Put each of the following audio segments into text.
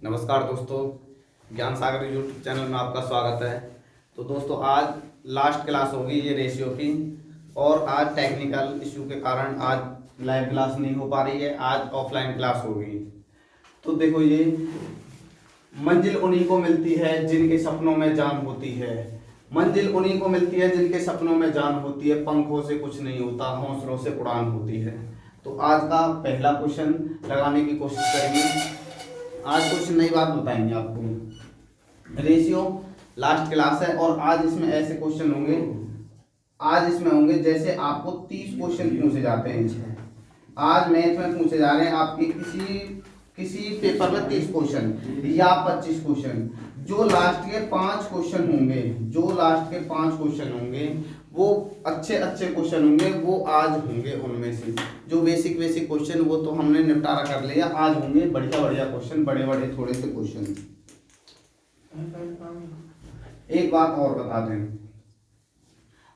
नमस्कार दोस्तों, ज्ञान सागर यूट्यूब चैनल में आपका स्वागत है। तो दोस्तों आज लास्ट क्लास होगी ये रेशियो की, और आज टेक्निकल इशू के कारण आज लाइव क्लास नहीं हो पा रही है, आज ऑफलाइन क्लास होगी। तो देखो, ये मंजिल उन्हीं को मिलती है जिनके सपनों में जान होती है। मंजिल उन्हीं को मिलती है जिनके सपनों में जान होती है। पंखों से कुछ नहीं होता, हौसलों से उड़ान होती है। तो आज का पहला क्वेश्चन लगाने की कोशिश करेंगे। आज कुछ नई बात बताएंगे आपको। रेशियो लास्ट क्लास है और आज इसमें ऐसे क्वेश्चन होंगे, आज इसमें होंगे जैसे आपको 30 क्वेश्चन पूछे जाते हैं। आज मैथ में पूछे जा रहे हैं आपके किसी पेपर में 30 क्वेश्चन या 25 क्वेश्चन। जो लास्ट के 5 क्वेश्चन होंगे, जो लास्ट के 5 क्वेश्चन होंगे वो अच्छे क्वेश्चन होंगे, वो आज होंगे। उनमें से जो बेसिक क्वेश्चन वो तो हमने निपटारा कर लिया, आज होंगे बढ़िया क्वेश्चन, बड़े थोड़े से क्वेश्चन। एक बात और बता दें,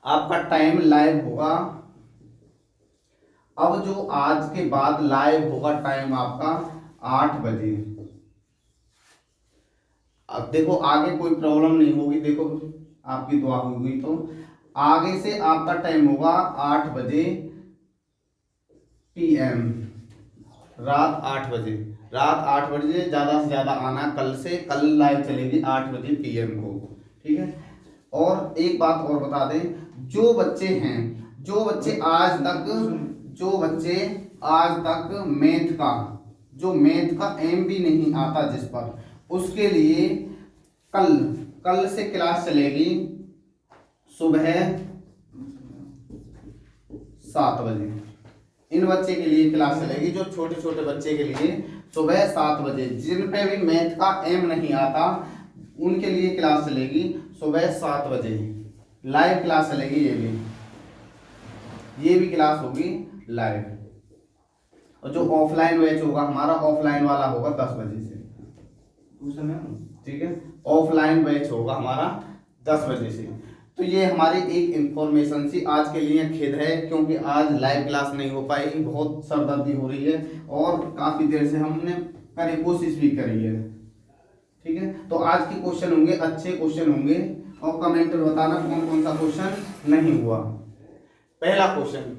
आपका टाइम लाइव होगा। अब जो आज के बाद लाइव होगा टाइम आपका 8 बजे। अब देखो आगे कोई प्रॉब्लम नहीं होगी, देखो आपकी दुआ होगी तो आगे से आपका टाइम होगा 8 बजे PM, रात 8 बजे। रात 8 बजे ज़्यादा से ज़्यादा आना। कल लाइव चलेगी 8 बजे PM को, ठीक है। और एक बात और बता दें, जो बच्चे आज तक मैथ का एम भी नहीं आता जिस पर, उसके लिए कल से क्लास चलेगी सुबह 7 बजे। इन बच्चे के लिए क्लास चलेगी, जो छोटे बच्चे के लिए सुबह 7 बजे। जिन पे भी मैथ का एम नहीं आता उनके लिए क्लास चलेगी सुबह 7 बजे। लाइव क्लास चलेगी, ये भी क्लास होगी लाइव। और जो ऑफलाइन बैच होगा हमारा, ऑफलाइन वाला होगा 10 बजे से, ठीक है। ऑफलाइन बैच होगा हमारा 10 बजे से। तो ये हमारी एक इंफॉर्मेशन सी आज के लिए। खेद है क्योंकि आज लाइव क्लास नहीं हो पाई, बहुत सरदर्दी हो रही है और काफी देर से हमने कोशिश भी करी है, ठीक है। तो आज के क्वेश्चन होंगे, अच्छे क्वेश्चन होंगे, और कमेंट में बताना कौन कौन सा क्वेश्चन नहीं हुआ। पहला क्वेश्चन,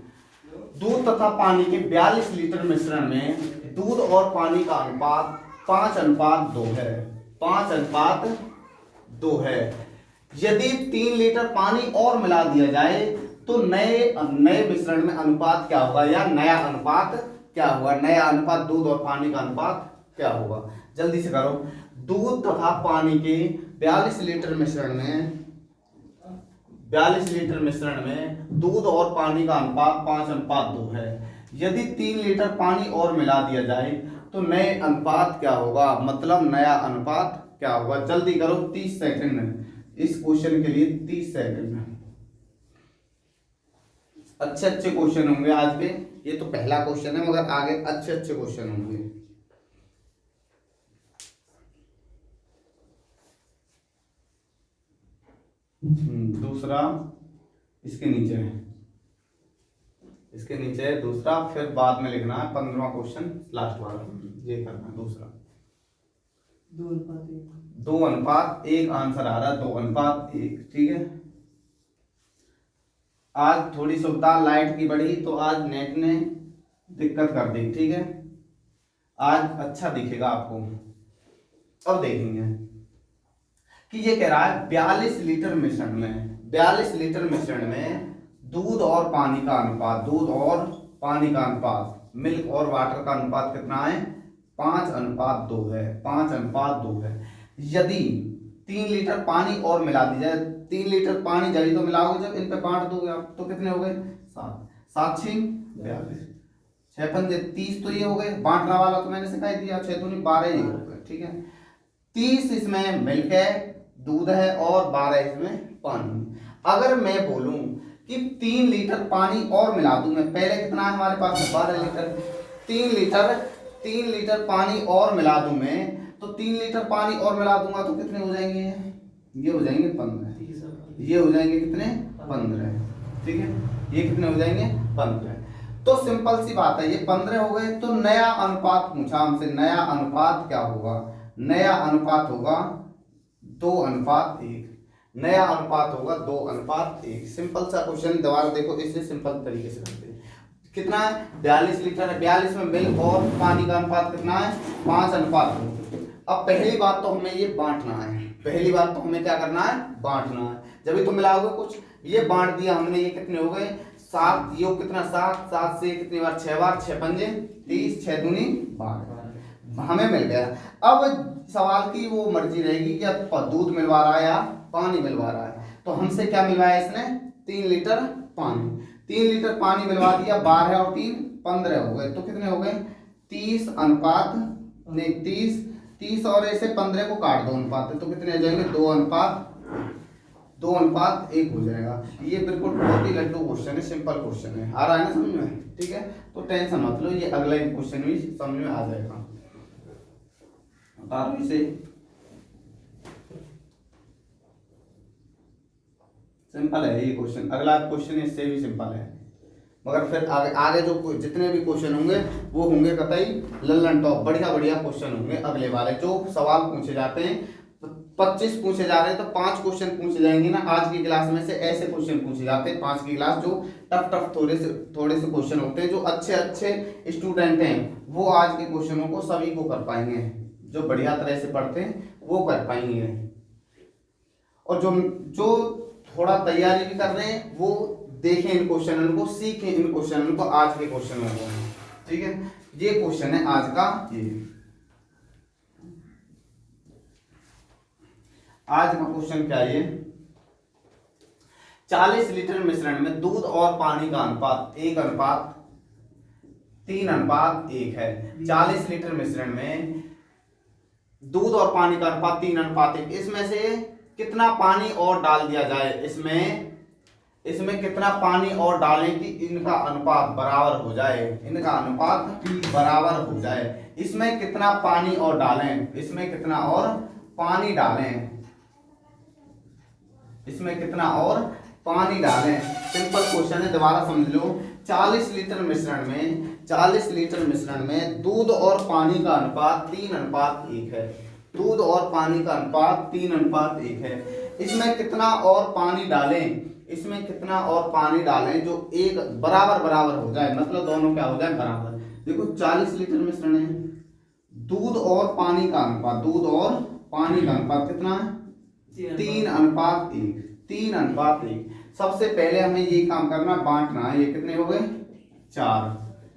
दूध तथा पानी के 42 लीटर मिश्रण में दूध और पानी का अनुपात 5:2 है। 5:2 है। यदि 3 लीटर पानी और मिला दिया जाए तो नए मिश्रण में अनुपात क्या होगा, या नया अनुपात क्या होगा। नया अनुपात दूध और पानी का अनुपात क्या होगा, जल्दी से करो। दूध तथा पानी के 42 लीटर मिश्रण में दूध और पानी का अनुपात 5:2 है। यदि 3 लीटर पानी और मिला दिया जाए तो नए अनुपात क्या होगा, मतलब नया अनुपात क्या होगा। जल्दी करो, 30 सेकंड इस क्वेश्चन के लिए, 30 सेकंड। अच्छे क्वेश्चन होंगे आज के। ये तो पहला क्वेश्चन है मगर आगे अच्छे क्वेश्चन होंगे। दूसरा इसके नीचे है दूसरा, फिर बाद में लिखना है 15वां क्वेश्चन लास्ट वाला, ये करना है दूसरा। 2:1 आंसर आ रहा है, 2:1, ठीक है। आज थोड़ी सुविधा लाइट की बढ़ी तो आज नेट ने दिक्कत कर दी, ठीक है। आज अच्छा दिखेगा आपको। अब देखेंगे कि ये कह रहा है 42 लीटर मिश्रण में दूध और पानी का अनुपात, मिल्क और वाटर का अनुपात कितना है, 5:2 है। 5:2 है। यदि 3 लीटर पानी और मिला दी जाए, 3 लीटर पानी जब तो मिलाओगे, जब इन पे बांट दोगे आप तो कितने हो गए, 7। 7 6 42, 6 5 30 तो ये हो गए। बांटना वाला तो मैंने सिखा दिया, 6 दूनी 12 ये हो गए, ठीक है। 30 इसमें मिल्क है, दूध है, और 12 इसमें पानी। अगर मैं बोलूं कि 3 लीटर पानी और मिला दूं, मैं पहले कितना है हमारे पास 12 लीटर, 3 लीटर पानी और मिला दूं मैं, तो 3 लीटर पानी और मिला दूंगा तो कितने हो जाएंगे, ये हो जाएंगे 15, ये हो जाएंगे कितने 15, ठीक है। ये कितने हो जाएंगे 15। तो सिंपल सी बात है, ये 15 हो गए। तो नया अनुपात पूछा हमसे, नया अनुपात क्या होगा, नया अनुपात होगा 2:1, नया अनुपात होगा 2:1। सिंपल सा क्वेश्चन, दोबारा देखो, इससे सिंपल तरीके से करते हैं। कितना है? 42 लीटर है। 42 में मिल्क और पानी का अनुपात कितना है? 5:2। अब पहली बात तो हमें ये बांटना है, पहली बात तो हमें क्या करना है? बांटना है। जब भी तो मिलाओगे कुछ, ये बांट दिया हमने, ये कितने हो गए? 7, योग कितना? 7, 7 से कितनी बार? 6 बार, 6 पंजे 30, 6 दूनी 12, हमें मिल गया। अब सवाल की वो मर्जी रहेगी कि अब दूध मिलवा रहा है या पानी मिलवा रहा है। तो हमसे क्या मिलवाया इसने? 3 लीटर पानी। 3 लीटर पानी मिलवा दिया, 12 और 3 15 हो गए। तो कितने हो गए? 30 अनुपात नहीं 30 और ऐसे 15 को काट दो अनुपात, तो कितने हो जाएंगे? 2:1 हो जाएगा। ये बिल्कुल बहुत ही लड्डू क्वेश्चन है, सिंपल क्वेश्चन है। आ रहा है ना समझ में? ठीक है, तो टेंशन मत लो, ये अगला क्वेश्चन भी समझ में आ जाएगा। बता दो इसे, सिंपल है ये क्वेश्चन। अगला क्वेश्चन इससे भी सिंपल है, मगर फिर आगे जो जितने भी क्वेश्चन होंगे वो होंगे कतई लल्लन टॉप, बढ़िया बढ़िया क्वेश्चन होंगे अगले वाले। जो सवाल पूछे जाते हैं 25 पूछे जा रहे हैं, तो 5 क्वेश्चन पूछे जाएंगे ना आज की क्लास में से, ऐसे क्वेश्चन पूछे जाते हैं 5 की क्लास। जो टफ थोड़े से क्वेश्चन होते हैं, जो अच्छे स्टूडेंट हैं वो आज के क्वेश्चनों को सभी को कर पाएंगे, जो बढ़िया तरह से पढ़ते हैं वो कर पाएंगे। और जो थोड़ा तैयारी भी कर रहे हैं वो देखें इन क्वेश्चनों को, सीखें इन क्वेश्चनों को, आज के क्वेश्चनों को। ठीक है, ये क्वेश्चन है आज का। ये आज का क्वेश्चन क्या है? 40 लीटर मिश्रण में दूध और पानी का अनुपात 1:3:1 है। 40 लीटर मिश्रण में दूध और पानी का अनुपात 3:1। इसमें से कितना पानी और डाल दिया जाए? इसमें कितना पानी और डालें कि इनका अनुपात बराबर हो जाए? इनका अनुपात बराबर हो जाए। इसमें कितना पानी और डालें? इसमें कितना और पानी डालें? इसमें कितना और पानी डालें? सिंपल क्वेश्चन है, दोबारा समझ लो। 40 लीटर मिश्रण में दूध और पानी का अनुपात 3:1 है। दूध और पानी का अनुपात 3:1 है। इसमें कितना और पानी डालें? इसमें कितना और पानी डालें जो एक बराबर हो जाए, मतलब दोनों क्या हो जाए? बराबर। देखो 40 लीटर मिश्रण है, दूध और पानी का अनुपात कितना है? 3:1। सबसे पहले हमें ये काम करना, बांटना है। ये कितने हो गए? 4।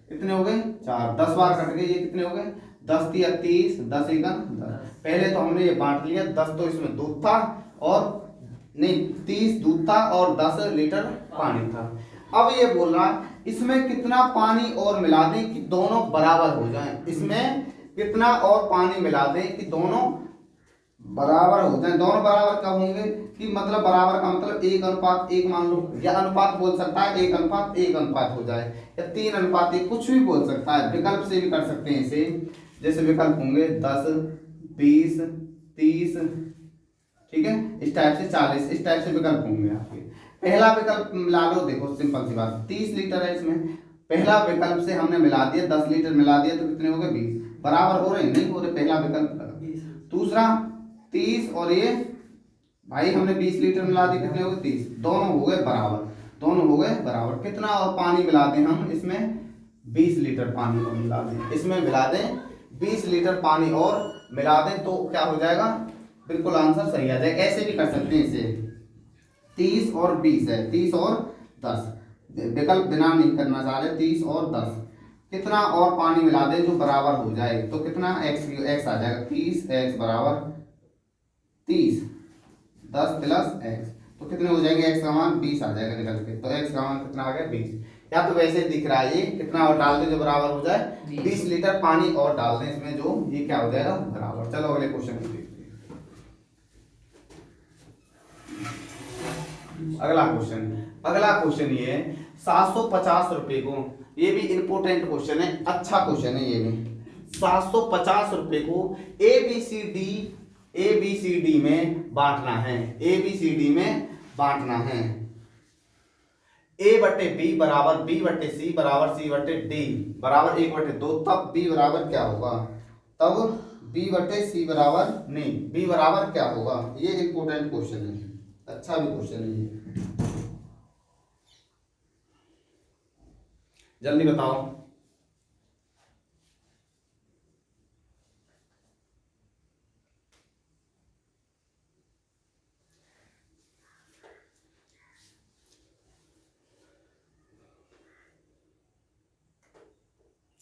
कितने हो गए? 4। 10 बार कट गए, ये कितने हो गए? 10 × 30, 10 × 10। पहले तो हमने ये बांट लिया। 10 तो इसमें दूध था और नहीं 30 दूध था और 10 लीटर पानी था। अब ये बोल रहा है इसमें कितना पानी और मिला दें कि दोनों बराबर हो जाएं। इसमें कितना और पानी मिला दें कि दोनों बराबर हो जाएं। दोनों बराबर कब होंगे? कि मतलब बराबर का मतलब 1:1 मान लो, या अनुपात बोल सकता है 1:1 हो जाए, या 3:1, कुछ भी बोल सकता है। विकल्प से भी कर सकते हैं इसे, जैसे विकल्प होंगे 10, 20, 30, ठीक है, इस टाइप से 40, इस टाइप से विकल्प होंगे आपके। पहला विकल्प मिला लो, देखो सिंपल सी बात, 30 लीटर है इसमें, पहला विकल्प से हमने मिला दिया 10 लीटर मिला दिया, तो कितने हो गए? 20। बराबर हो रहे? नहीं हो रहे, पहला विकल्प। दूसरा 30 और ये भाई हमने 20 लीटर मिला दिए, कितने हो गए? 30। दोनों हो गए बराबर। कितना और पानी मिला दें हम? इसमें 20 लीटर पानी और मिला दें, इसमें मिला दें 20 लीटर पानी और मिला दें, तो क्या हो जाएगा? बिल्कुल आंसर सही आ जाएगा। ऐसे भी कर सकते हैं इसे, 30 और 20 है, 30 और 10, विकल्प बिना नहीं करना चाह रहे, 30 और 10, कितना और पानी मिला दें जो बराबर हो जाए, तो कितना x आ जाएगा? 30x बराबर 30, 10 + x, तो कितने हो जाएंगे? x का मान 20 आ जाएगा निकल के, तो x का मान कितना आ गया? 20। या तो वैसे दिख रहा है, ये कितना और डाल दें जो बराबर हो जाए? 20 लीटर पानी और डाल दें इसमें, जो ये क्या हो जाएगा? बराबर। चलो अगले क्वेश्चन को देखते हैं। अगला क्वेश्चन ये है 750 रुपए को, ये भी इंपोर्टेंट क्वेश्चन है, अच्छा क्वेश्चन है ये भी। 750 रुपए को ABCD में बांटना है। ABCD में बांटना है। A/B बराबर B/C बराबर C/D बराबर 1/2, तब B बराबर क्या होगा? तब बी बटे सी बराबर नहीं, बी बराबर क्या होगा, ये इंपॉर्टेंट क्वेश्चन है, अच्छा भी क्वेश्चन है ये, जल्दी बताओ।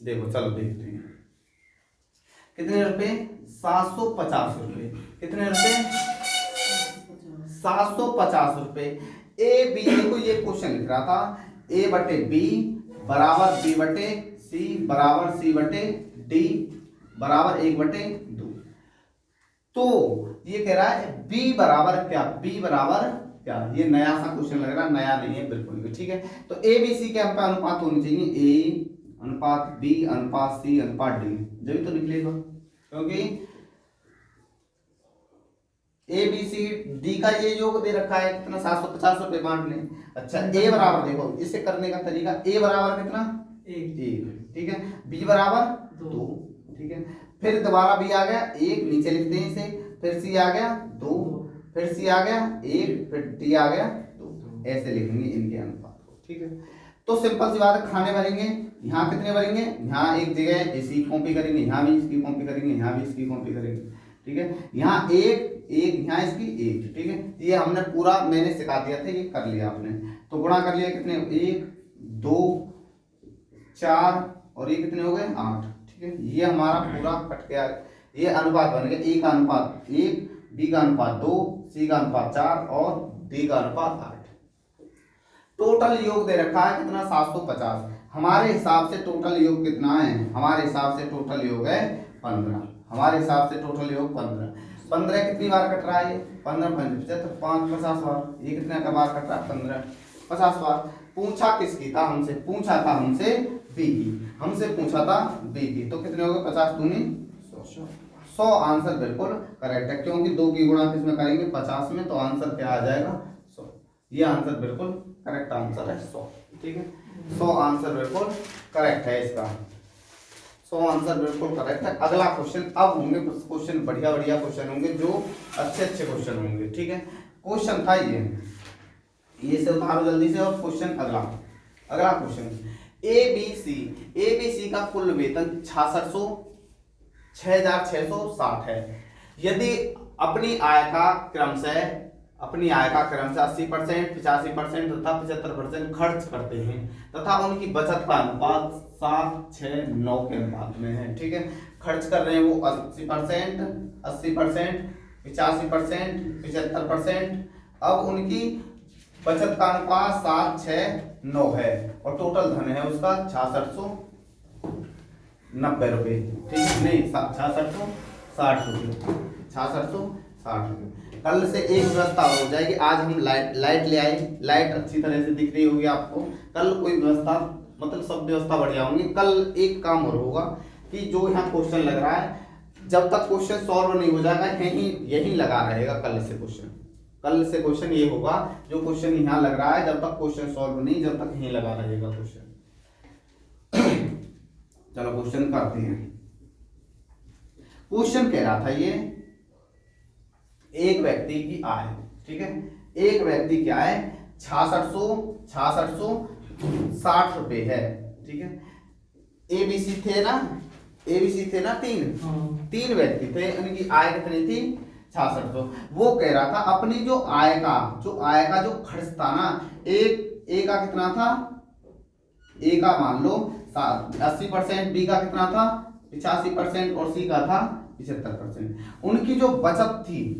देखो चलो देखते हैं कितने रुपए, 750 रुपए, कितने रुपए, 750 रुपए। ए बी, देखो ये क्वेश्चन लिख रहा था ए बटे बी बराबर बी बटे सी बराबर सी बटे डी बराबर 1/2। तो ये कह रहा है बी बराबर क्या, बी बराबर क्या, ये नया सा क्वेश्चन लग रहा है, नया नहीं है बिल्कुल भी, ठीक है। तो ए बी सी के अनुपात होनी चाहिए, ए अनुपात बी अनुपात सी अनुपात डी, जब तो निकलेगा, क्योंकि ए बी सी डी का ये योग दे रखा है कितना, 750 रुपए बांट लें। अच्छा ए बराबर, देखो इसे करने का तरीका, ए बराबर कितना, 1, ठीक है, बी बराबर 2, ठीक है, फिर दोबारा बी आ गया 1, नीचे लिखते हैं इसे, फिर सी आ गया 2, फिर सी आ गया 1, फिर डी आ गया 2, ऐसे लिखेंगे इनके अनुपात को, ठीक है। तो सिंपल सी बात है, खाने भरेंगे, यहाँ कितने भरेंगे, यहाँ एक जगह इसी कॉपी करेंगे, यहाँ भी इसकी कॉपी करेंगे, यहाँ भी इसकी कॉपी करेंगे, ठीक है। यहाँ एक यहाँ इसकी 1, ठीक है, ये हमने पूरा मैंने सिखा दिया था, ये कर लिया आपने, तो गुणा कर लिया कितने, 1 2 4 और ये कितने हो गए 8, ठीक है। ये हमारा पूरा कट गया, ये अनुपात बन गया, ए का अनुपात 1, बी का अनुपात 2, सी का अनुपात 4 और डी का अनुपात 8। टोटल योग दे रखा है कितना, 750। हमारे हिसाब से टोटल योग कितना है, हमारे हिसाब से टोटल योग है 15, हमारे हिसाब से टोटल योग 15 कितनी बार कट रहा है, ये 15 5 75 5 50 बार, ये कितने का बार कट रहा है 15 50 बार। पूछा किसकी था हमसे, पूछा था हमसे बी की, हमसे पूछा था बी की, तो कितने हो गए 50 दूनी 100, आंसर बिल्कुल करेक्ट है, क्योंकि 2 की गुणा किसमें करेंगे 50 में, तो आंसर क्या आ जाएगा 100, ये आंसर बिल्कुल करेक्ट आंसर है 100, ठीक है, 100 आंसर बिल्कुल करेक्ट है इसका, 100 आंसर बिल्कुल करेक्ट है। अगला क्वेश्चन, अब होंगे कुछ क्वेश्चन बढ़िया बढ़िया क्वेश्चन होंगे, जो अच्छे अच्छे क्वेश्चन होंगे, ठीक है। क्वेश्चन था ये से उतारो जल्दी से, और क्वेश्चन अगला क्वेश्चन, ए बी सी का कुल वेतन 6660 है। यदि अपनी आय का क्रमशः 80%, 85% तथा 75% खर्च करते हैं तथा उनकी बचत का अनुपात 7:6:9 के अनुपात में है, ठीक है। खर्च कर रहे हैं वो 80%, 85%, 75%, अब उनकी बचत का अनुपात 7:6:9 है, और टोटल धन है उसका 6690 रुपये, ठीक है, नहीं 6660 रुपये, 6660 रुपये। कल से एक व्यवस्था हो जाएगी, आज हम लाइट ले आए, लाइट अच्छी तरह से दिख रही होगी आपको, कल कोई व्यवस्था, मतलब सब व्यवस्था बढ़िया होंगी। कल एक काम और होगा कि जो यहाँ क्वेश्चन लग रहा है, जब तक क्वेश्चन सॉल्व नहीं हो जाएगा यही लगा रहेगा। कल से क्वेश्चन ये होगा, जो क्वेश्चन यहाँ लग रहा है, जब तक क्वेश्चन सॉल्व नहीं, जब तक यही लगा रहेगा क्वेश्चन। चलो क्वेश्चन करते हैं। क्वेश्चन कह रहा था ये, एक व्यक्ति की आय, ठीक है, एक व्यक्ति की आय 6660 रुपए है, ठीक है। एबीसी थे ना, तीन व्यक्ति थे, उनकी आय कितनी थी 6600। वो कह रहा था अपनी जो आय का जो खर्च था ना, ए का कितना था, ए का मान लो 80%, बी का कितना था 85% और सी का था 75%। उनकी जो बचत थी,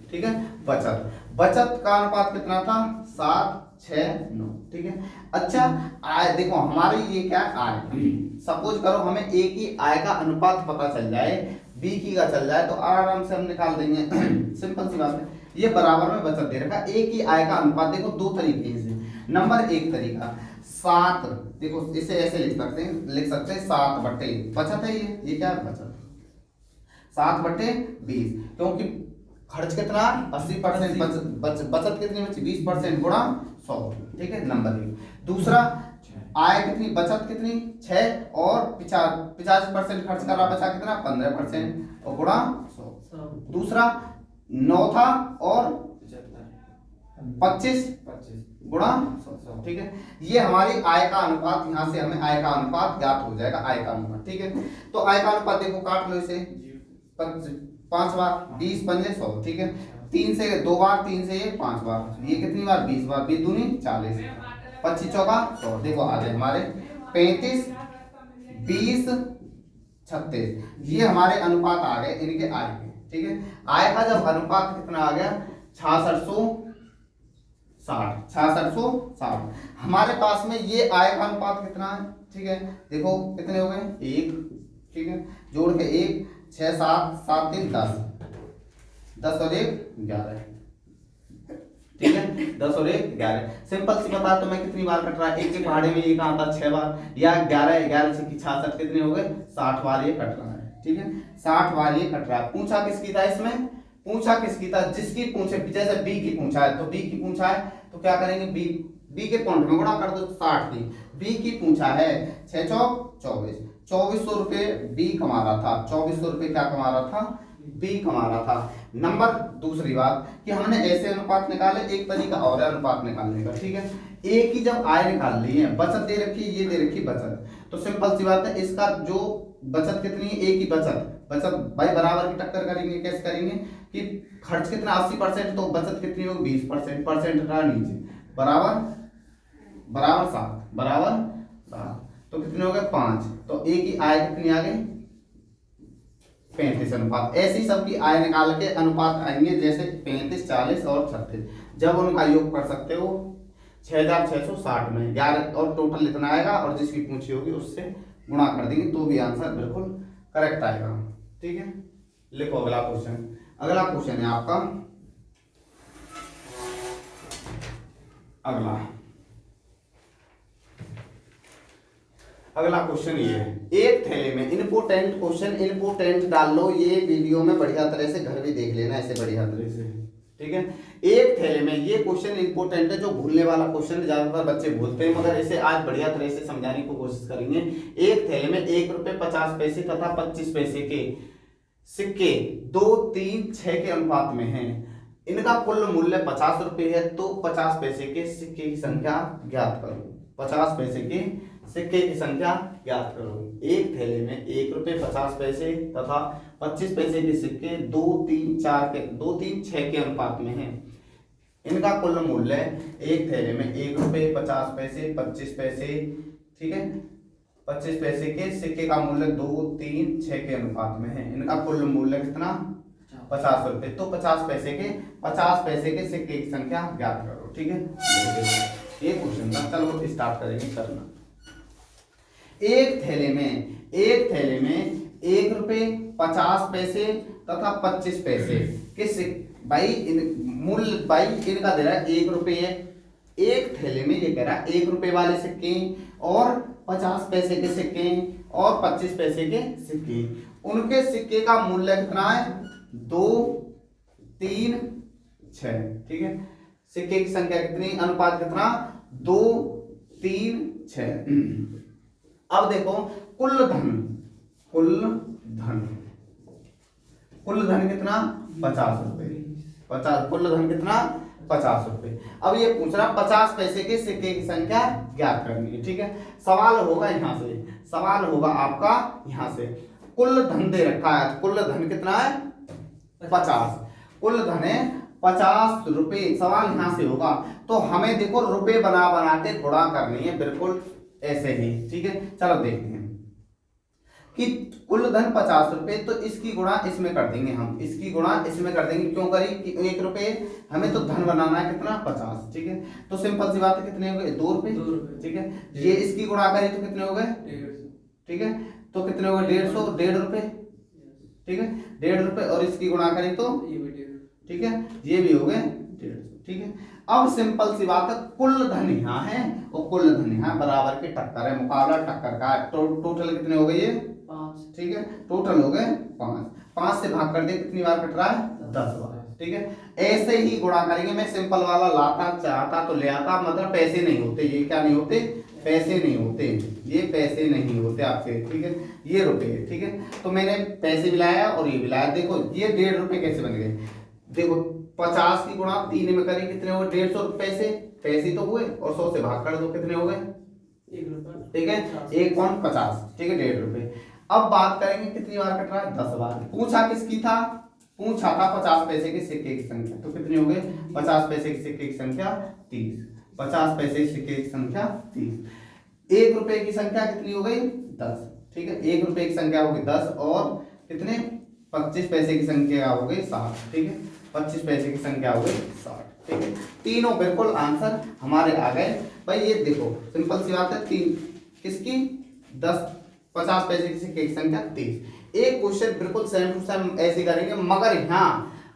ठीक है, बचत का अनुपात कितना था 7:6:9, ठीक है। अच्छा आय, देखो हमारी ये क्या आय, सपोज करो हमें ए की आय का अनुपात पता चल जाए, बी की का चल जाए, तो आराम से हम निकाल देंगे। सिंपल सी बात है, ये बराबर में बचत दे रखा, ए की आय का अनुपात देखो 2 तरीके से। नंबर 1 तरीका 7, देखो इसे ऐसे लिख सकते हैं 7/, बचत है ये क्या है बचत, 7/20, क्योंकि खर्च कितना 80%, बचत कितनी बची 20% गुणा 100, ठीक है, नंबर 1। दूसरा आय कितनी, बचत कितनी 6 और 50% खर्च कर रहा, बचा कितना 15% और गुणा 100। दूसरा 9 था और 25 गुणा 100, ठीक है। ये हमारी आय का अनुपात, यहाँ से हमें आय का अनुपात ज्ञात हो जाएगा, आय का अनुपात, ठीक है। तो आय का अनुपात देखो, काट लो इसे 5 बार, 20 पंजे 100, ठीक है। 3 से 2 बार, 3 से ये 5 बार, ये कितनी बार 20 बार, 20 दूनी 40, 25 चौका 100। देखो आ गए हमारे 35, 20, 36, ये हमारे अनुपात आ गए इनके आय के, ठीक है। आय का जब अनुपात कितना आ गया 6660, हमारे पास में ये आय का अनुपात कितना है, ठीक है। देखो कितने हो गए 1, ठीक है, जोड़ के 1, 6 7 7 3 10, 10 और 1 11, ठीक है। 10 और 1 11, सिंपल सी बता, तो मैं कितनी बार कट रहा है, एक के पहाड़े में ये कहा था 6 बार, या 11 से 66 कितने हो गए 60 बार ये कट रहा है, ठीक है। 60 बार ये कट रहा है। पूछा किसकी था इसमें, पूछा किसकी था, जिसकी पूछे, जैसे बी की पूछा है तो बी की पूछा है तो क्या करेंगे, बी के पॉइंट में गुणा कर दो 60 की। बी की पूछा है 6 चौक 24, 2400 रुपये बी कमा रहा था, 2400 रुपये क्या कमा रहा था, बी कमा रहा था। नंबर दूसरी बात कि हमने ऐसे अनुपात निकाले, एक तरीका और है अनुपात निकालने का, ठीक है। एक ही जब आय निकाल ली है, बचत दे रखी है, ये दे रखी बचत, तो सिंपल सी बात है, इसका जो बचत कितनी है, एक ही बचत भाई बराबर की टक्कर करेंगे, कैसे करेंगे कि खर्च कितना 80%, तो बचत कितनी होगी 20%, परसेंट रहा नीचे, बराबर 7, तो कितने हो गए 5, तो एक ही आय कितनी आ गई 35 अनुपात। ऐसी सबकी आय निकाल के अनुपात आएंगे, जैसे 35, 40 और 36, जब उनका योग कर सकते हो 6660 में 11 और टोटल इतना आएगा, और जिसकी पूछी होगी उससे गुणा कर देंगे तो भी आंसर बिल्कुल करेक्ट आएगा, ठीक है। लिखो अगला क्वेश्चन। अगला क्वेश्चन है आपका, अगला क्वेश्चन ये है, एक थैले में, इंपोर्टेंट क्वेश्चन, इंपोर्टेंट डाल लो, ये वीडियो में बढ़िया तरह से घर भी देख लेना ऐसे बढ़िया तरह से, ठीक है। एक थैले में, ये क्वेश्चन इंपोर्टेंट है, जो भूलने वाला क्वेश्चन है, ज्यादातर बच्चे भूलते हैं, मगर इसे आज बढ़िया तरह से समझाने की कोशिश करेंगे। एक थैले में 1 रुपये 50 पैसे तथा 25 पैसे के सिक्के 2, 3, 6 के अनुपात में हैं। इनका कुल मूल्य 50 रुपये है, तो 50 पैसे के सिक्के की संख्या ज्ञात करो। 50 पैसे के सिक्के की संख्या ज्ञात करो। एक थैले में 1 रुपये 50 पैसे तथा 25 पैसे के सिक्के 2, 3, 6 के अनुपात में हैं। इनका कुल मूल्य, एक थैले में 1 रुपये 50 पैसे 25 पैसे, ठीक है, 25 पैसे के सिक्के का मूल्य 2, 3, 6 के अनुपात में है। इनका कुल मूल्य कितना 50 रुपये, तो 50 पैसे के सिक्के की संख्या ज्ञात करो, ठीक है। ये क्वेश्चन था, चलो स्टार्ट करेंगे करना। एक थैले में 1 रुपये 50 पैसे तथा 25 पैसे के मूल्य इनका दे रहा है 1 रुपये। एक थैले में ये कह रहा है 1 रुपये वाले सिक्के और 50 पैसे के सिक्के और 25 पैसे के सिक्के, उनके सिक्के का मूल्य कितना है 2, 3, 6, ठीक है। सिक्के की संख्या कितनी, अनुपात कितना 2, 3, 6। अब देखो कुल धन कितना 50 रुपए, कुल धन कितना 50 रुपए। अब ये पूछ रहा 50 पैसे के सिक्के की संख्या ज्ञात करनी है, ठीक है। सवाल होगा यहाँ से, सवाल होगा आपका यहाँ से, कुल धन दे रखा है, कुल धन कितना है 50, कुल धन है 50 रुपए। सवाल यहाँ से होगा, तो हमें देखो रुपए बना के गुणा करनी है, बिल्कुल ऐसे ही, ठीक है। चलो देखते हैं कि कुल धन 50 रुपए, तो इसकी गुणा इसमें कर देंगे हम, इसकी गुणा इसमें कर देंगे। क्यों करी कि 1 रुपये हमें तो धन बनाना है कितना 50, ठीक है। तो सिंपल सी बात है, कितने हो गए 2 रुपये, ठीक है। ये इसकी गुणा करी तो कितने हो गए 150, ठीक है। तो कितने हो गए 150, 1.5 रुपये, ठीक है, 1.5 रुपये, और इसकी गुणा करी तो ठीक है, ये भी हो गए 150, ठीक है। अब सिंपल सी बात है, कुल धन यहाँ है और कुल धन यहाँ बराबर के टक्कर है, मुकाबला टक्कर का है। टोटल कितने हो गए ये 5, ठीक है, टोटल हो गए 5। 5 से भाग कर दे, कितनी बार कट रहा है 10 बार, ठीक है। ऐसे ही गुणा करेंगे। मैं सिंपल वाला लाता चाहता तो ले आता, मतलब पैसे नहीं होते, ये क्या नहीं होते पैसे नहीं होते, ये पैसे नहीं होते आपके, ठीक है, ये रुपए, ठीक है। तो मैंने पैसे भी लाया और ये भी लाया। देखो ये 1.5 रुपए कैसे बन गए, देखो 50 की गुणा 3 में करी कितने हो गए, 150 पैसे, पैसे तो हुए, और 100 से भाग कर दो कितने हो गए, 1 रुपए, ठीक है, 1.50, ठीक है, 1.5 रुपए। अब बात करेंगे कितनी बार कट रहा है, 10 बार। पूछा किसकी था, पूछा था 50 पैसे के सिक्के की संख्या, तो कितनी हो गई, 50 पैसे के सिक्के की संख्या 30, 50 पैसे के सिक्के की संख्या 30। 1 रुपए की संख्या कितनी हो गई, 10, ठीक है, 1 रुपए की संख्या हो गई 10, और कितने, 25 पैसे की संख्या हो गई 60, ठीक है, 25 पैसे की संख्या हो गई 60, ठीक है। तीनों बिल्कुल आंसर हमारे आ गए भाई। ये देखो सिंपल सी बात है, तीन किसकी, 10, 50 पैसे की सिक्के की संख्या 30। एक क्वेश्चन बिल्कुल सेम टू सेम ऐसे करेंगे, मगर यहाँ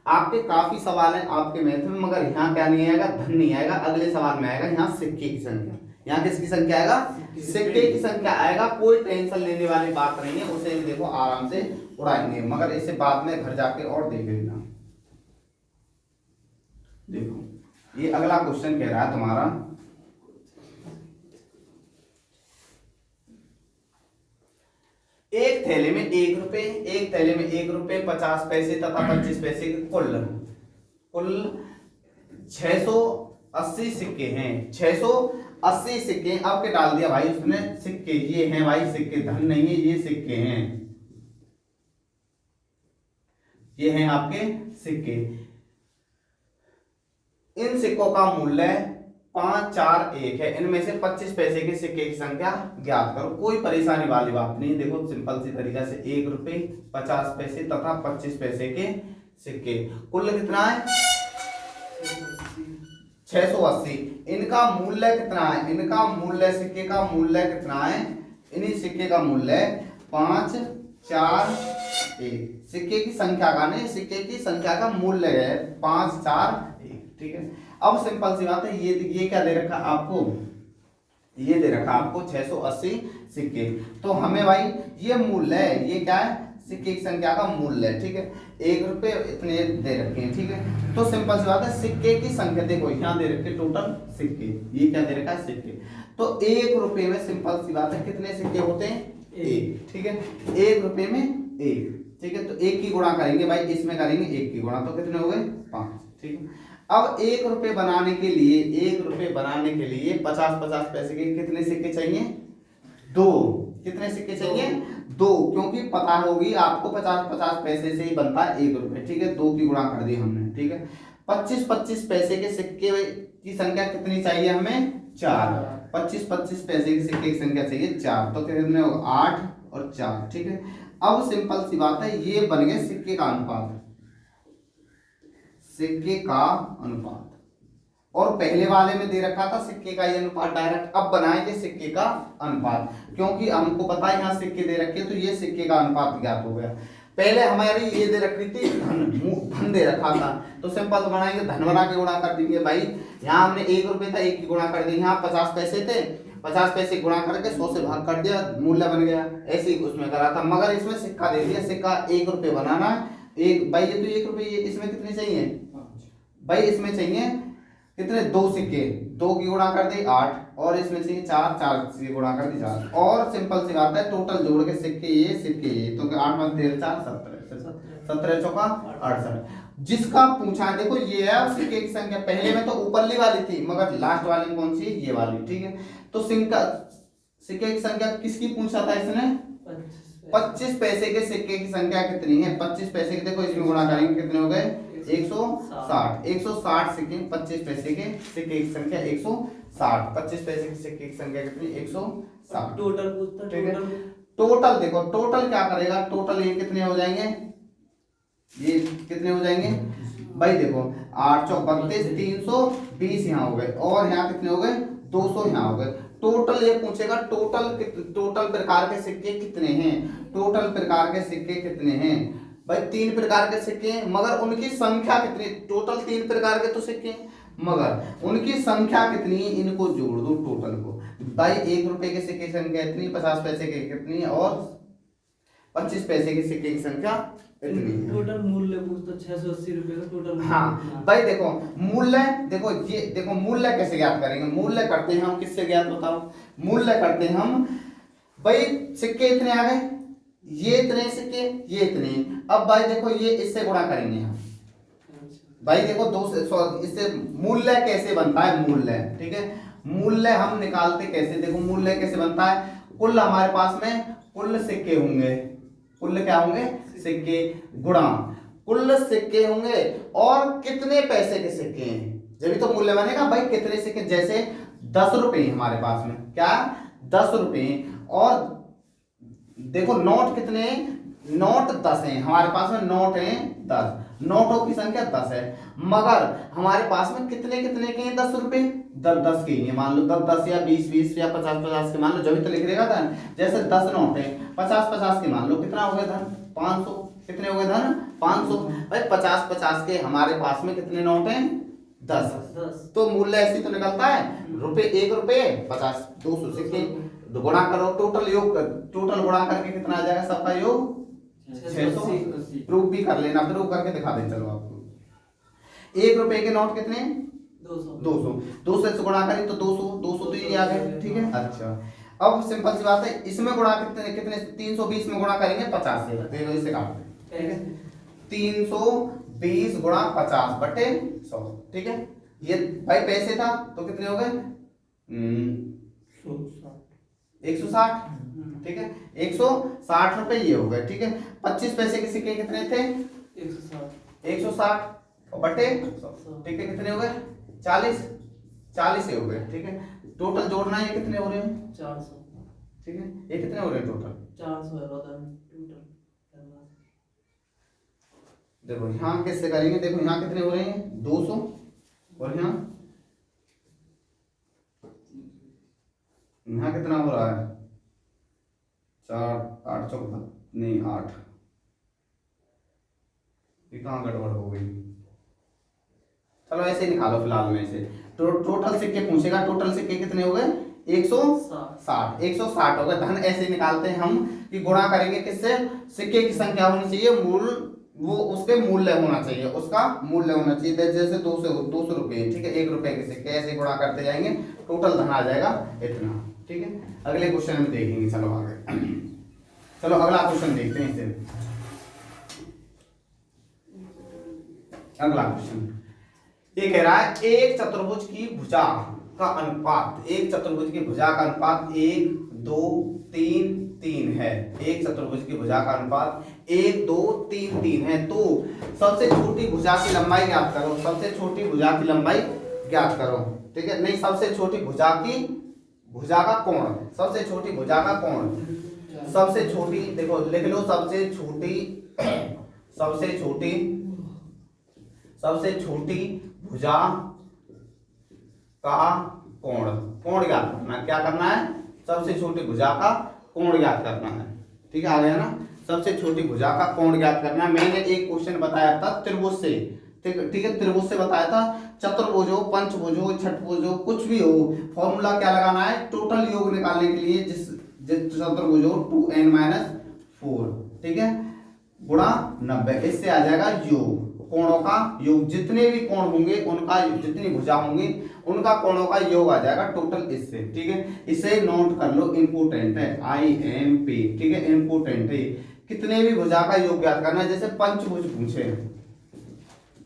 आपके काफी सवाल हैं आपके मैथ में, मगर यहाँ क्या नहीं आएगा, धन नहीं आएगा, अगले सवाल में आएगा यहाँ सिक्के की संख्या। यहाँ किसकी संख्या आएगा, सिक्के की संख्या आएगा। कोई टेंशन लेने वाली बात नहीं है, उसे भी देखो आराम से उड़ाएंगे, मगर इसे बाद में घर जाके और देख लेना। देखो ये अगला क्वेश्चन कह रहा है तुम्हारा, एक थैले में 1 रुपए, एक थैले में 1 रुपए 50 पैसे तथा 25 पैसे के कुल 680 सिक्के हैं, 680 सिक्के। अब के डाल दिया भाई उसने सिक्के, ये हैं भाई सिक्के, धन नहीं है, ये सिक्के हैं, ये हैं आपके सिक्के। इन सिक्कों का मूल्य 541 है, इनमें से 25 पैसे के सिक्के की संख्या ज्ञात करो। कोई परेशानी वाली बात नहीं, देखो सिंपल सी तरीका से 1 रुपए 50 पैसे तथा 25 पैसे के सिक्के, कुल कितना है 680। इनका मूल्य कितना है, इनका मूल्य, सिक्के का मूल्य कितना है, इन्हीं सिक्के का मूल्य 541, सिक्के की संख्या का नहीं, सिक्के की संख्या का मूल्य है 541, ठीक है। अब सिंपल सी बात है, ये क्या दे रखा आपको, ये दे रखा आपको 680 सिक्के। तो हमें भाई ये मूल्य है, ये क्या है, सिक्के की संख्या का मूल्य है, ठीक है, 1 रुपए इतने दे रखे हैं, ठीक है। तो सिंपल सी बात है, सिक्के की संख्या देखो यहाँ दे रखे टोटल सिक्के, ये क्या दे रखा है, सिक्के। तो 1 रुपए में सिंपल सी बात है कितने सिक्के होते हैं, 1, ठीक है, 1 रुपए में 1, ठीक है। तो 1 की गुणा करेंगे भाई, इसमें करेंगे 1 की गुणा, तो कितने हो गए 5, ठीक है। अब 1 रुपए बनाने के लिए, 1 रुपए बनाने के लिए 50-50 पैसे के कितने सिक्के चाहिए, 2, कितने सिक्के चाहिए, 2, क्योंकि पता होगी आपको 50-50 पैसे से ही बनता है 1 रुपए, ठीक है। 2 की गुणा कर दी हमने, ठीक है। 25-25 पैसे के सिक्के की संख्या कितनी चाहिए हमें, 4, 25-25 पैसे के सिक्के की संख्या चाहिए 4, तो कितने हो 8 और 4, ठीक है। अब सिंपल सी बात है, ये बन गए सिक्के का अनुपात, सिक्के का अनुपात, और पहले वाले में दे रखा था सिक्के का ये अनुपात डायरेक्ट। अब बनाएंगे सिक्के का अनुपात, क्योंकि हमको पता है यहाँ सिक्के दे रखे, तो ये सिक्के का अनुपात ज्ञात हो गया। पहले हमारी ये दे रखी थी धन दे रखा था, तो सिंपल तो बनाएंगे, धन बना के गुणा कर देंगे भाई। यहाँ हमने 1 रुपए था, 1 की गुणा कर दी, यहाँ 50 पैसे थे, 50 पैसे गुणा करके 100 से भाग कर दिया, मूल्य बन गया। ऐसे ही उसमें करा था, मगर इसमें सिक्का दे दिया, सिक्का 1 रुपए बनाना है, एक भाई ये तो 1 रुपए, ये इसमें कितने चाहिए भाई, इसमें चाहिए कितने, 2 सिक्के, 2 की गुणा कर दी 8, और इसमें चाहिए 4, 4 की गुणा कर दी 4, और सिंपल सी बात है टोटल जोड़ के सिक्के ये, तो 8 + 13 4 17, 17 चौका 68। जिसका पूछा है देखो ये है सिक्के की संख्या, पहले में तो ऊपरली वाली थी, मगर लास्ट वाली में कौन सी, ये वाली, ठीक है। तो सिक्के की संख्या किसकी पूछा था इसने, 25 पैसे के सिक्के की संख्या कितनी है, 25 पैसे के, देखो इसमें गुणा करेंगे कितने हो गए 160 सिक्के, 25 पैसे के सिक्के की संख्या 160, 25 पैसे के सिक्के की संख्या कितनी 160, टोटल पूछता, ठीक है। टोटल देखो, टोटल क्या करेगा, टोटल ये कितने हो जाएंगे, ये कितने हो जाएंगे भाई, देखो 8 चौक 32, 320 यहाँ हो गए, और यहाँ कितने हो गए 200 यहाँ हो गए। टोटल ये पूछेगा, टोटल प्रकार के सिक्के कितने हैं, टोटल प्रकार के सिक्के कितने हैं भाई, 3 प्रकार के सिक्के हैं, मगर उनकी संख्या कितनी, टोटल 3 प्रकार के तो सिक्के हैं, मगर उनकी संख्या कितनी है, इनको जोड़ दो टोटल को भाई। 1 रुपए के सिक्के की संख्या इतनी, 50 पैसे के कितनी, और 25 पैसे के सिक्के की संख्या इतनी है। टोटल मूल्य पूछता 680 रुपए का टोटल। हाँ भाई देखो मूल्य, देखो ये देखो मूल्य कैसे ज्ञात करेंगे। मूल्य करते हैं हम किससे ज्ञात, बताओ। मूल्य करते हैं हम भाई, सिक्के इतने आ गए, ये इतने सिक्के, ये इतने। अब भाई देखो ये इससे गुणा करेंगे हम भाई, देखो दो से इससे मूल्य कैसे बनता है, मूल्य ठीक है। मूल्य हम निकालते कैसे, देखो मूल्य कैसे बनता है। कुल हमारे पास में कुल सिक्के होंगे, कुल क्या होंगे, सिक्के गुणा कुल सिक्के होंगे और कितने पैसे के सिक्के हैं, जब तो मूल्य बनेगा भाई। कितने सिक्के, जैसे 10 रुपए हमारे पास में, क्या 10 रुपए, और देखो नोट कितने, नोट 10 हैं हमारे पास में, नोट हैं 10, नोटों की संख्या 10 है। मगर हमारे पास में कितने कितने के हैं, 10 रुपए 10 के ही मान लो, 10 या 20 या 50 के मान लो, जब भी तो लिख देगा धन। जैसे 10 नोट है, 50 के मान लो, कितना हो गया धन, 500। कितने हो गए धन, 500 भाई। 50 के हमारे पास में कितने नोट हैं, 10। तो मूल्य ऐसी तो निकलता है, रुपए 1 रुपए 50, 200 सिक्के, गुणा करो, टोटल योग, टोटल गुणा करके कितना आ जाएगा, सबका योग 680। प्रूफ भी कर लेना, प्रूफ करके दिखा दें चलो आपको। 1 रुपए के नोट कितने, 200 से गुणा करें तो 200 तो ये आ गए, ठीक है। अच्छा अब सिंपल सी बात है, इसमें गुणा कितने 320 में गुणा करेंगे 50 से, देखो इसे काट दें, ठीक है। 320 गुणा 50 बटे 100, ठीक है। ये भाई पैसे था तो कितने हो गए, 160, ठीक है। 160 रुपए ये हो गए, ठीक है। 25 पैसे के सिक्के कितने थे, 160 और बटे 100, ठीक है। कितने हो गए, 40 हो गए, ठीक है। टोटल जोड़ना है, कितने हो रहे हैं, 400, ठीक है। ये कितने हो रहे हैं टोटल, 400 है टोटल। देखो यहाँ कैसे करेंगे, देखो यहाँ कितने हो रहे हैं, 200, और यहाँ कितना हो रहा है, 4 8 14 नहीं 8, ये कहाँ गड़बड़ हो गई। चलो ऐसे ही निकालो फिलहाल में से। टोटल सिक्के पूछेगा, टोटल सिक्के कितने हो गए, 160 हो गए। धन ऐसे निकालते हैं हम कि गुणा करेंगे किससे, सिक्के की संख्या होनी चाहिए, मूल वो उसके मूल्य होना चाहिए, उसका मूल्य होना चाहिए। जैसे 200 रुपए, ठीक है। 1 रुपए के सिक्के ऐसे गुणा करते जाएंगे, टोटल धन आ जाएगा इतना, ठीक है। अगले क्वेश्चन में देखेंगे, चलो आगे। चलो अगला क्वेश्चन देखते हैं इसे। अगला क्वेश्चन ये कह रहा है, एक चतुर्भुज की भुजा का अनुपात, एक चतुर्भुज की भुजा का अनुपात 1 2 3 3 है। एक चतुर्भुज की भुजा का अनुपात 1 2 3 3 है। तो सबसे छोटी भुजा की लंबाई ज्ञात करो, सबसे छोटी भुजा की लंबाई ज्ञात करो, ठीक है। नहीं, सबसे छोटी भुजा का कोण, सबसे छोटी भुजा का कोण, सबसे छोटी, देखो लिख लो, सबसे छोटी भुजा का कोण ज्ञात करना है। क्या करना है, सबसे छोटी भुजा का कोण ज्ञात करना है, ठीक है। आ गया ना, सबसे छोटी भुजा का कोण ज्ञात करना है। मैंने एक क्वेश्चन बताया था त्रिभुज से, ठीक है, त्रिभुज से बताया था। चतुर्भुज हो, पंचभुज हो, छठभुज हो, कुछ भी हो, फॉर्मूला क्या लगाना है, टोटल योग निकालने के लिए जिस चतुर्भुज हो 2n-4, ठीक है, गुणा 90, इससे आ जाएगा योग, कोणों का योग। जितने भी कोण होंगे उनका, जितनी भुजा होंगी उनका कोणों का योग आ जाएगा टोटल इससे, ठीक है। इसे नोट कर लो, इंपोर्टेंट है, IMP, ठीक है, इंपोर्टेंट है। कितने भी भुजा का योग ज्ञात करना है। जैसे पंचभुज पूछे,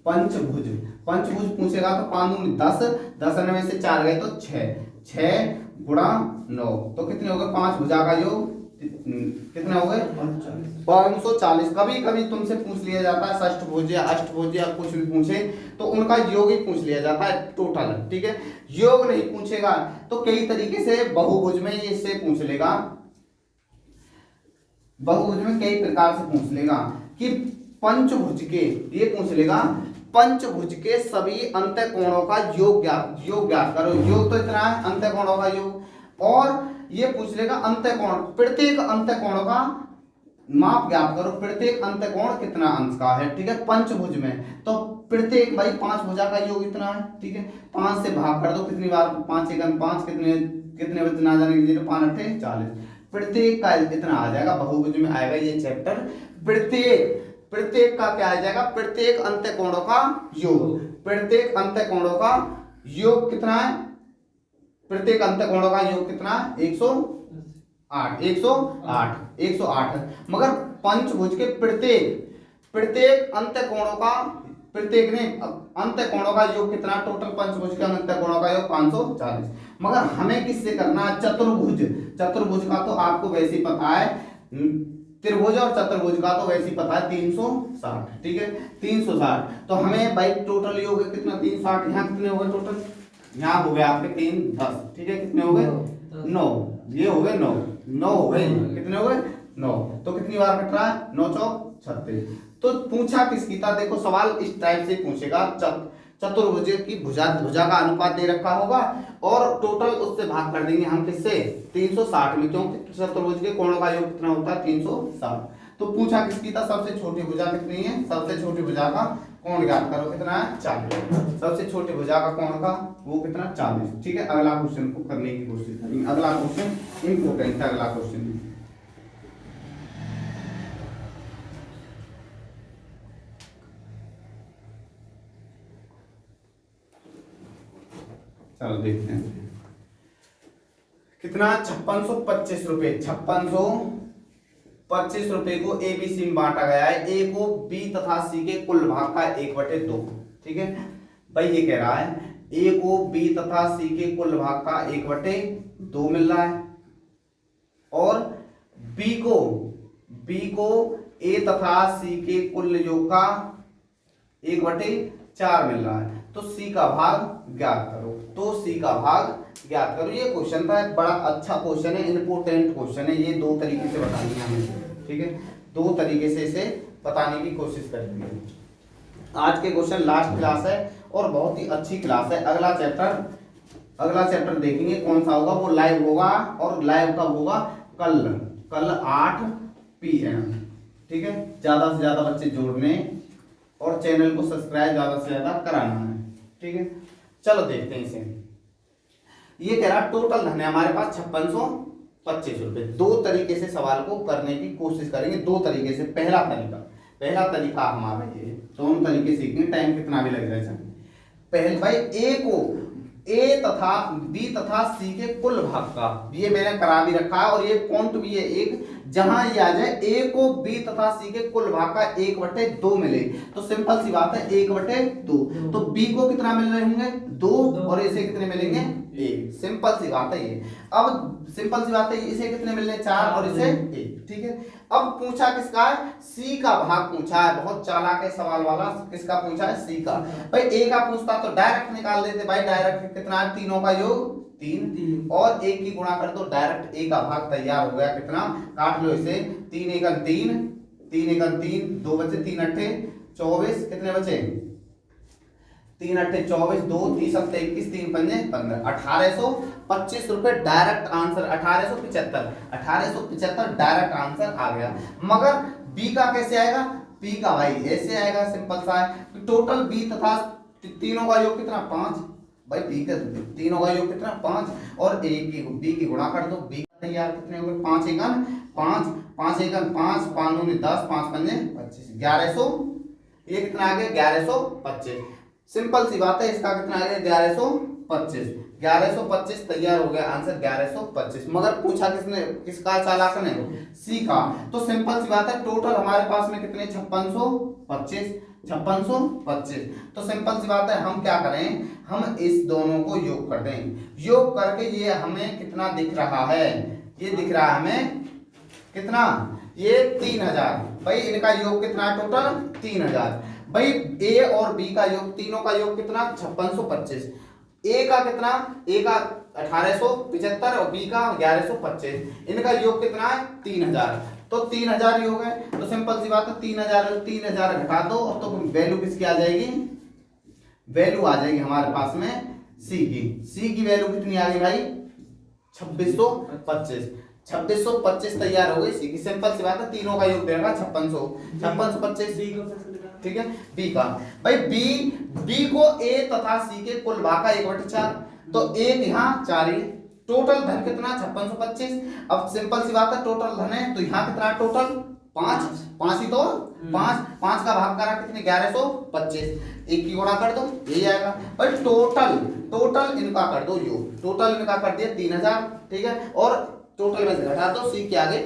पंचभुज पूछेगा तो 5 दूनी 10, 10 में से 4 गए तो 6 गुणा 9, तो कितने हो गए, 5 भुजा का योग कितने हो गए, 540। कभी कभी तुमसे पूछ लिया जाता है षष्ठभुज या अष्टभुज या कुछ भी पूछे तो उनका योग ही पूछ लिया जाता है टोटल, ठीक है। योग नहीं पूछेगा तो कई तरीके से बहुभुज में इससे पूछ लेगा, बहुभुज में कई प्रकार से पूछ लेगा कि पंचभुज के, ये पूछ लेगा पंचभुज के सभी अंतःकोणों का योग ज्ञात करो। योग तो इतना है, अंतःकोणों का योग, और ये पूछ लेगा अंतःकोण, प्रत्येक अंतःकोण का माप ज्ञात करो, प्रत्येक अंतःकोण कितना अंश का है, ठीक है। पंचभुज में तो प्रत्येक भाई 5 भुजा का योग इतना है, ठीक है। 5 से भाग कर दो, कितनी बार 5 1 5, कितने बचे ना जाने 0, 5 8 40, प्रत्येक का इतना आ जाएगा, बहुभुज में आएगा ये चैप्टर। प्रत्येक का क्या आ जाएगा, प्रत्येक अंत्यकोणों का योग। प्रत्येक अंत्यकोणों का योग कितना है, प्रत्येक अंत्यकोणों का योग कितना है 108 108 मगर पंचभुज के प्रत्येक अंत्यकोणों का, प्रत्येक ने अंत्यकोणों का योग कितना, टोटल पंचभुज के अंत्यकोणों का योग 540। मगर हमें किससे करना है, चतुर्भुज का तो आपको वैसे ही पता है, त्रिभुज और चतुर्भुज का तो वैसे ही पता है 360, ठीक है 360। तो हमें भाई टोटल योग कितना 360, यहाँ कितने हो गए टोटल, यहाँ हो गए आपके 3 10, ठीक है कितने हो गए 9, ये हो गए 9 हो गए, कितने हो गए 9। तो कितनी बार कट रहा है 9 चौक 36। तो पूछा किसकी था, देखो सवाल इस टाइप से पूछेगा, चतुर्भुज की भुजा का अनुपात दे रखा होगा और टोटल उससे भाग कर देंगे हम किससे 360 में, क्योंकि चतुर्भुज के कोणों का योग कितना होता है 360। तो पूछा किसकी था, सबसे छोटी भुजा कितनी है, सबसे छोटी भुजा का कोण ज्ञात करो, कितना है 40। सबसे छोटी भुजा का कोण का वो कितना 40, ठीक है। अगला क्वेश्चन को करने की कोशिश करेंगे। अगला क्वेश्चन इंपोर्टेंट है, अगला क्वेश्चन चलो देखते हैं कितना 5625 रुपए, 5625 रुपए को ए बी सी में बांटा गया है। ए को बी तथा सी के कुल भाग का 1/2, ठीक है भाई ये कह रहा है ए को बी तथा सी के कुल भाग का 1/2 मिल रहा है और बी को ए तथा सी के कुल योग का 1/4 मिल रहा है। तो सी का भाग ज्ञात करो, तो सी का भाग ज्ञात करो। ये क्वेश्चन था, बड़ा अच्छा क्वेश्चन है, इंपोर्टेंट क्वेश्चन है। ये 2 तरीके से बतानी है हमें, ठीक है 2 तरीके से इसे बताने की कोशिश करेंगे। आज के क्वेश्चन लास्ट क्लास है और बहुत ही अच्छी क्लास है। अगला चैप्टर देखेंगे कौन सा होगा, वो लाइव होगा और लाइव कब होगा, कल 8 PM, ठीक है। ज्यादा से ज्यादा बच्चे जोड़ने और चैनल को सब्सक्राइब ज्यादा से ज्यादा कराना है, ठीक है। चलो देखते हैं इसे। ये कह रहा टोटल धन है हमारे पास 5625 रुपए। 2 तरीके से सवाल को करने की कोशिश करेंगे, 2 तरीके से। पहला तरीका हमारा ये, दोनों तरीके सीखेंगे, टाइम कितना भी लग जाए। पहले भाई ए तथा बी तथा सी के कुल भाग का, ये मैंने करा भी रखा है और ये पॉइंट भी है एक, जहां ये आ जाए ए को बी तथा सी के कुल भाग का 1/2 मिले तो सिंपल सी बात है 1/2। तो बी को कितना मिल रहे होंगे 2 और इसे कितने मिलेंगे 1, सिंपल सी बात है ये। अब सिंपल सी बात है इसे कितने मिलने 4 और इसे 1, ठीक है। अब पूछा किसका है, सी का भाग पूछा है, बहुत चालाक है सवाल वाला। किसका पूछा है, सी का। भाई ए का पूछता तो डायरेक्ट निकाल देते भाई, डायरेक्ट कितना है, तीनों का योग 3 और 1 की गुणा कर दो, डायरेक्ट ए का भाग तैयार हो गया। कितना, काट लो इसे, 3 × 3 3 × 3 2 बचे, 3 × 8 24, कितने बचे 3 × 8 24, 2 3 × 7 21, 3 × 5 15, 1825 रुपए डायरेक्ट आंसर। 1875 डायरेक्ट आंसर आ गया। मगर बी का कैसे आएगा, बी का भाई ऐसे आएगा, सिंपल सा है। टोटल बी तथा तीनों का योग कितना 5, भाई बी का तीनों का योग कितना 5 और ए की बी की गुणा कर दो, बी का यार कितने हो गए 5 × 5 5 × 5 5 × 9 10 5 × 5 25, 1100, ये कितना आ गया 1125। सिंपल सी बात है, इसका कितना आ गया 1125 तैयार हो गया आंसर 1125। मगर पूछा किसने, किसका चालाक ने, सी का। तो सिंपल सी बात है, टोटल हमारे पास में कितने 5625। तो सिंपल सी बात है, हम क्या करें, हम इस दोनों को योग कर दें। योग करके ये हमें कितना दिख रहा है, ये दिख रहा है हमें कितना, ये 3000। भाई इनका योग कितना है टोटल 3000। भाई ए और बी का योग, तीनों का योग कितना 5625। ए का कितना, ए का 1875 और बी का 1125। इनका योग कितना है 3000। तो 3000 योग है, तो सिंपल सी बात है 3000 घटा दो और तो वैल्यू किसकी आ जाएगी, वैल्यू आ जाएगी हमारे पास में सी की वैल्यू कितनी आ गई भाई 2625 तैयार हो गई सी की। सिंपल सी बात है, तीनों का योग देगा 5625, ठीक है। बी का, भाई बी को ए तथा सी के कुल भाग का 1/4, तो 1 यहाँ 4 ही, टोटल धन कितना 5625। अब सिंपल सी बात है, टोटल धन है तो यहाँ कितना टोटल 5, 5 ही तो 5, 5 का भाग करा कितने 1125, एक की गुणा कर दो यही आएगा। भाई टोटल इनका कर दो योग, टोटल इनका कर दिया 3000, ठीक है, और टोटल में से घटा दो सी के आगे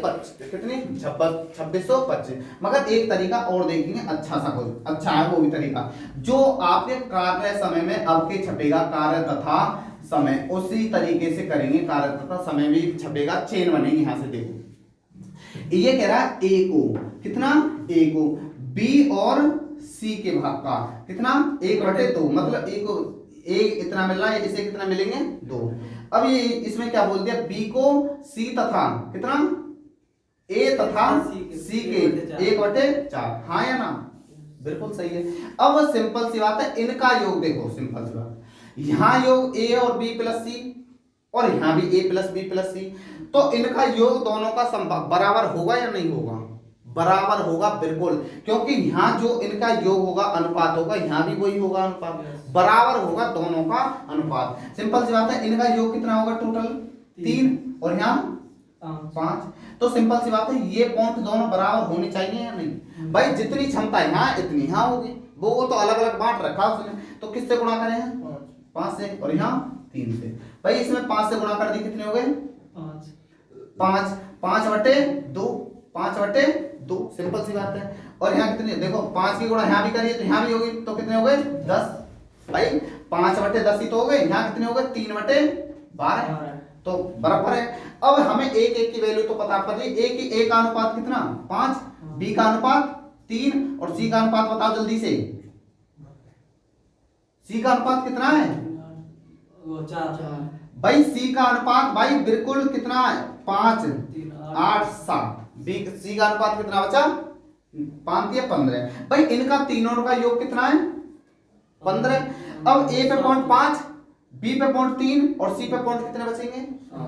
कितनी 2625। मगर एक तरीका और देखेंगे अच्छा सा, कुछ अच्छा है वो भी तरीका, जो आपके कार्य समय में अब के छपेगा कार्य तथा समय, उसी तरीके से करेंगे। कार्य तथा समय भी छपेगा, चेन बनेगी। यहाँ से देखो ये कह रहा है ए को कितना, ए को बी और सी के भाग का कितना 1/2, मतलब ए को एक इतना मिल रहा है, इसे कितना मिलेंगे 2। अब ये इसमें क्या बोल दिया, बी को सी तथा कितना ए तथा सी के 1/4, हाँ या ना, बिल्कुल सही है। अब सिंपल सी बात है, इनका योग देखो, सिंपल सी बात, यहाँ योग ए और बी प्लस सी और यहाँ भी ए प्लस बी प्लस सी, तो इनका योग दोनों का बराबर होगा या नहीं होगा, बराबर होगा बिल्कुल, क्योंकि यहाँ जो इनका योग होगा अनुपात होगा, यहाँ भी वही होगा अनुपात, बराबर होगा दोनों का अनुपात। सिंपल सी बात है, इनका योग कितना होगा टोटल 3 और यहाँ 5, तो सिंपल सी बात है ये पॉइंट दोनों बराबर होने चाहिए या नहीं। भाई जितनी क्षमता यहाँ इतनी यहाँ होगी, वो तो अलग अलग बांट रखा उसने, तो किससे गुणा करें 5 से, और यहाँ 3 से। भाई इसमें 5 से गुणा कर दी कितने हो गए 5, 5/2, 5/2, सिंपल सी बात है। और यहाँ कितने देखो 5 की गुणा यहाँ भी करिए तो यहाँ भी होगी, तो कितने हो गए 10। भाई 5/10 ही तो हो गए, यहाँ कितने हो गए 3/12, तो बराबर है। अब हमें एक एक की वैल्यू तो पता पड़ रही, ए का अनुपात कितना 5, बी का अनुपात 3 और सी का अनुपात बताओ जल्दी से, सी का अनुपात कितना है 4। भाई सी का अनुपात भाई बिल्कुल कितना है 5, 8, 7, बी सी का अनुपात कितना बचा 5 या 15। भाई इनका तीनों का योग कितना है 15। अब ए पे पॉइंट 5, बी पे पॉइंट 3 और सी पे पॉइंट कितने बचेंगे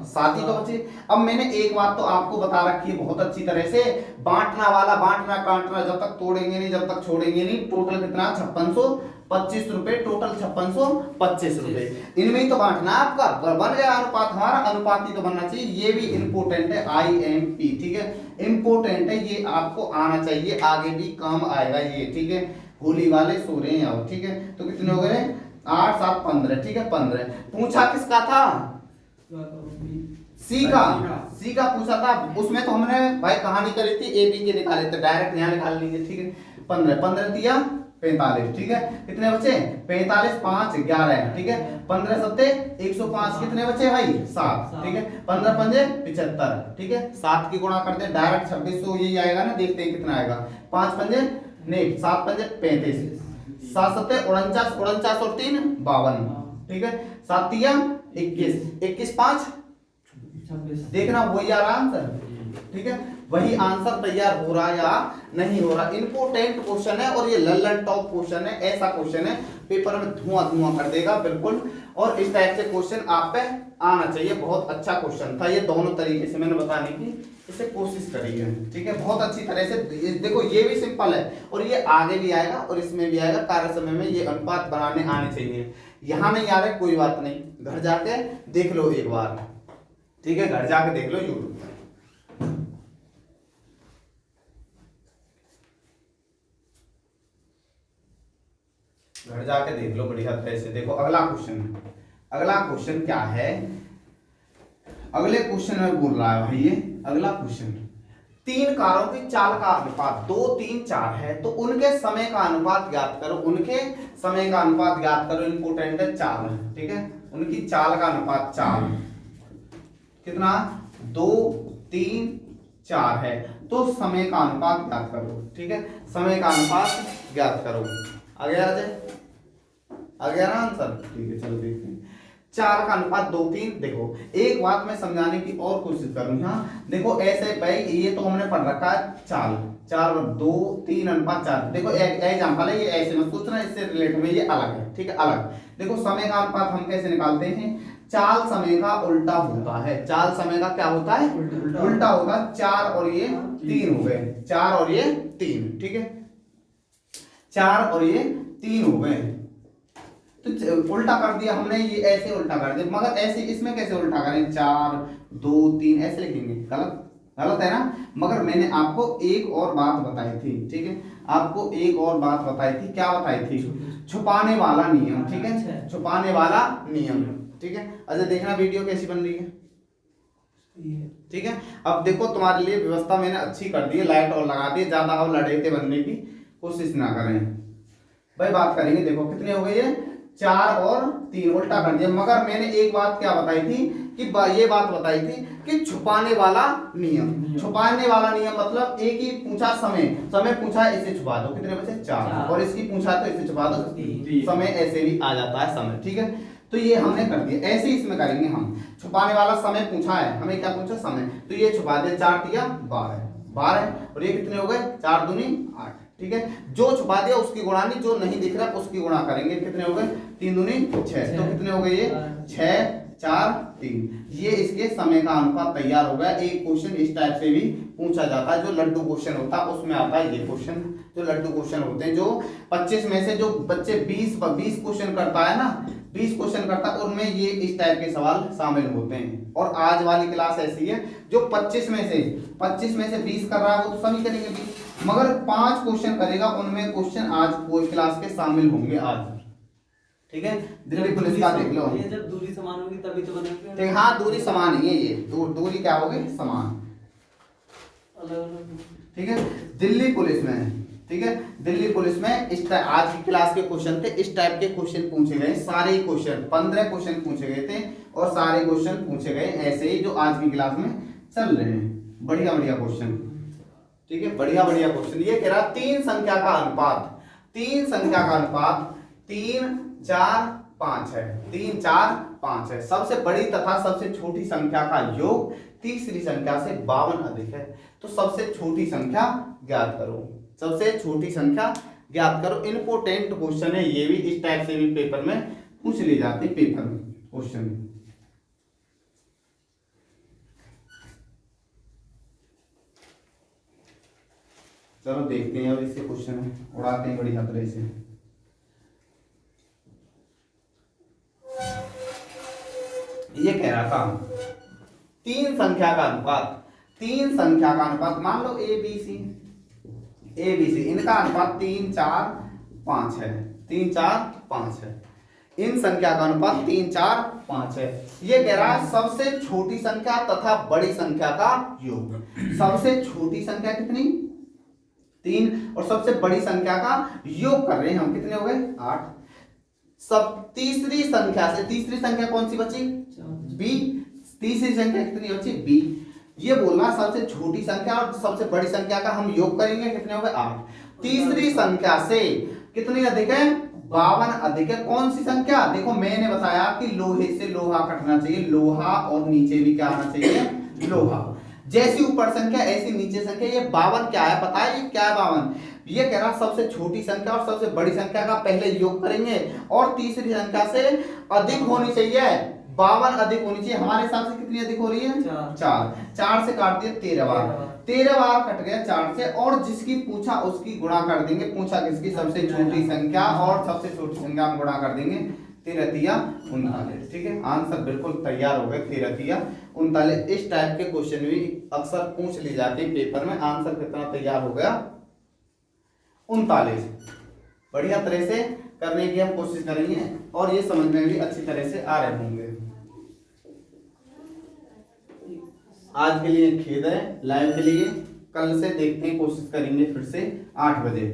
7 ही तो बचे। अब मैंने एक बात तो आपको बता रखी है बहुत अच्छी तरह से, बांटना वाला बांटना काटना जब तक तोड़ेंगे नहीं, जब तक छोड़ेंगे नहीं। टोटल कितना 5625 रुपए, टोटल 5625 रुपए, इनमें ही तो बांटना है आपका। बन गया अनुपात, हमारा अनुपात ही तो बनना चाहिए। ये भी इंपोर्टेंट है, IMP, ठीक है, इंपोर्टेंट है, ये आपको आना चाहिए, आगे भी काम आएगा ये, ठीक है। होली वाले सो रहे हैं आओ, ठीक है। तो कितने हो गए 8, 7, 15, ठीक है 15। पूछा किसका था सी का पूछा था, उसमें तो हमने भाई कहानी करी थी ए बी के निकाले थे, डायरेक्ट यहाँ निकाल लीजिए, ठीक है। 15 दिया 45, ठीक है। कितने बचे 45, 5, 11, ठीक है। 15 सत्ते 105, कितने बचे भाई 7, ठीक है। 15 पंजे 75, ठीक है। 7 की गुणा करते डायरेक्ट 2600 यही आएगा ना, देखते हैं कितना आएगा। 5 पंजे नहीं, 7 पंजे 35, 7 सत्ते 49, 49 और 3 52, ठीक है। 7 तिया 21, 21 5 26, देखना वही आ रहा आंसर, ठीक है। वही आंसर तैयार हो रहा या नहीं हो रहा। इंपोर्टेंट क्वेश्चन है और ये लल्लन टॉप क्वेश्चन है, ऐसा क्वेश्चन है पेपर में धुआं कर देगा बिल्कुल। और इस टाइप से क्वेश्चन आप पे आना चाहिए, बहुत अच्छा क्वेश्चन था ये। दोनों तरीके से मैंने बताने की इसे कोशिश करी है, ठीक है, बहुत अच्छी तरह से। देखो ये भी सिंपल है और ये आगे भी आएगा और इसमें भी आएगा। कार्य समय में ये अनुपात बनाने आने चाहिए। यहाँ नहीं आ रहे कोई बात नहीं, घर जाके देख लो एक बार, ठीक है, घर जाके देख लो यूट्यूब पर। घर जाके देख लो बढ़िया तरह से। देखो अगला क्वेश्चन, अगला क्वेश्चन क्या है, अगले क्वेश्चन में बोल रहा है भाई ये अगला क्वेश्चन, 3 कारों की चाल का अनुपात 2, 3, 4 है, तो उनके समय का अनुपात ज्ञात करो। उनके समय का अनुपात ज्ञात करो, इंपोर्टेंट है चाल, ठीक है। उनकी चाल का अनुपात, चाल कितना 2, 3, 4 है, तो समय का अनुपात ज्ञात करो, ठीक है। समय का अनुपात ज्ञात करो। आ गया ना आंसर, ठीक है। चलो देखते हैं 4 का अनुपात 2, 3। देखो एक बात मैं समझाने की और कोशिश करूँ यहाँ। देखो ऐसे भाई ये तो हमने पढ़ रखा है चाल, 4, 2, 3 अनुपात 4। देखो एग्जाम्पल है ये, ऐसे मत सोचना इससे रिलेटेड में, ये अलग है, ठीक है, अलग। देखो समय का अनुपात हम कैसे निकालते हैं, चाल समय का उल्टा होता है। चाल समय का क्या होता है उल्टा होगा। 4 और ये 3 हो गए, 4 और ये 3, ठीक है, 4 और ये 3 हो गए। तो उल्टा कर दिया हमने, ये ऐसे उल्टा कर दिया, मगर ऐसे इसमें कैसे उल्टा करें, 4 2 3 ऐसे लिखेंगे, गलत गलत है ना। मगर मैंने आपको एक और बात बताई थी, ठीक है, आपको एक और बात बताई थी, क्या बताई थी, छुपाने वाला नियम, ठीक है, छुपाने वाला नियम, ठीक है। अच्छा देखना वीडियो कैसी बन रही है, ठीक है। अब देखो तुम्हारे लिए व्यवस्था मैंने अच्छी कर दी है, लाइट और लगा दी, ज्यादा अब लड़ेते बनने की कोशिश ना करें भाई। बात करेंगे, देखो कितने हो गए ये, 4 और 3 उल्टा कर दिया। मगर मैंने एक बात क्या बताई थी कि ये बात बताई थी कि छुपाने वाला नियम, छुपाने वाला नियम मतलब एक ही पूछा समय पूछा इसे छुपा दो, कितने बचे 4, और इसकी पूछा तो इसे छुपा दो, समय ऐसे भी आ जाता है समय, ठीक है। तो ये हमने कर दिया, ऐसे ही इसमें करेंगे हम, छुपाने वाला समय पूछा है, हमें क्या पूछा, समय, तो ये छुपा दिया, 4 तिया 12 और ये कितने हो गए, 4 दूनी 8, ठीक है। जो छुपा दिया उसकी गुणा नहीं, जो नहीं दिख रहा उसकी गुणा करेंगे, कितने हो गए, 3 दूनी 6, तो कितने हो गए ये 6 4 3। ये इसके समय का अनुपात तैयार हो गया। एक क्वेश्चन इस टाइप से भी पूछा जाता है, जो लड्डू क्वेश्चन होता है उसमें आता है ये क्वेश्चन, जो लड्डू क्वेश्चन होते हैं, जो 25 में से जो बच्चे 20 क्वेश्चन करता है ना, 20 क्वेश्चन करता है, उनमें ये इस टाइप के सवाल शामिल होते हैं। और आज वाली क्लास ऐसी है, जो 25 में से 20 कर रहा है वो तो सभी करेंगे 20, मगर 5 क्वेश्चन करेगा, उनमें क्वेश्चन आज कोई क्लास के शामिल होंगे आज, ठीक है। दिल्ली पुलिस का देख लो, ये जब दूरी समान होगी तभी तो बनेगा, ठीक, हाँ दूरी समान ही है, ये दूरी क्या होगी, समान, अलग, ठीक है। दिल्ली पुलिस में, ठीक है, दिल्ली पुलिस में इस आज की क्लास के क्वेश्चन थे, इस टाइप के क्वेश्चन पूछे गए, सारे ही क्वेश्चन 15 क्वेश्चन पूछे गए थे, और सारे क्वेश्चन पूछे गए ऐसे ही जो आज की क्लास में चल रहे हैं, बढ़िया बढ़िया क्वेश्चन, ठीक है, बढ़िया बढ़िया क्वेश्चन। ये कह रहा 3 संख्या का अनुपात, 3 संख्या का अनुपात 3 4 5 है, 3 4 5 है, सबसे बड़ी तथा सबसे छोटी संख्या का योग तीसरी संख्या से 52 अधिक है, तो सबसे छोटी संख्या ज्ञात करो, सबसे छोटी संख्या ज्ञात करो। इंपोर्टेंट क्वेश्चन है ये भी, इस टाइप से भी पेपर में पूछ ले जाते हैं, पेपर में क्वेश्चन। चलो देखते हैं अब इसके क्वेश्चन उड़ाते हैं बड़ी खतरे से। ये कह रहा था 3 संख्या का अनुपात, 3 संख्या का अनुपात, मान लो ए बी सी, इनका अनुपात 3 4 5 है, 3 4 5 है, इन संख्या का अनुपात 3 4 5 है। ये कह रहा है सबसे छोटी संख्या तथा बड़ी संख्या का योग, सबसे छोटी संख्या कितनी 3 और सबसे बड़ी संख्या का योग कर रहे हैं हम, कितने हो गए 8। सब तीसरी संख्या से, तीसरी संख्या कौन सी बची, बी, तीसरी संख्या कितनी बची, बी। ये बोलना सबसे छोटी संख्या और सबसे बड़ी संख्या का हम योग करेंगे, कितने हो गए 8। तीसरी संख्या से कितनी अधिक है, 52 अधिक है। कौन सी संख्या, देखो मैंने बताया कि लोहे से लोहा कटना चाहिए, लोहा और नीचे भी क्या आना चाहिए, लोहा। जैसी ऊपर संख्या ऐसी नीचे संख्या। ये 52 क्या है पता है, ये क्या है 52, ये कह रहा सबसे छोटी संख्या और सबसे बड़ी संख्या का पहले योग करेंगे, और तीसरी संख्या से अधिक होनी चाहिए, 52 अधिक होनी चाहिए। हमारे हिसाब से कितनी अधिक हो रही है, 4 से काट दिया 13 बार, 13 बार कट गया 4 से, और जिसकी पूछा उसकी गुणा कर देंगे, पूछा किसकी, सबसे छोटी संख्या, और सबसे छोटी संख्या हम गुणा कर देंगे 13 तिया 39, ठीक है। आंसर बिल्कुल तैयार हो गए, 13 तिया 39। इस टाइप के क्वेश्चन भी अक्सर पूछ ली जाते हैं पेपर में। आंसर कितना तैयार हो गया, 39। बढ़िया तरह से करने की हम कोशिश करेंगे, और ये समझ में भी अच्छी तरह से आ रहे होंगे। आज के लिए खेद है, लाइव के लिए कल से देखते हैं, कोशिश करेंगे फिर से 8 बजे।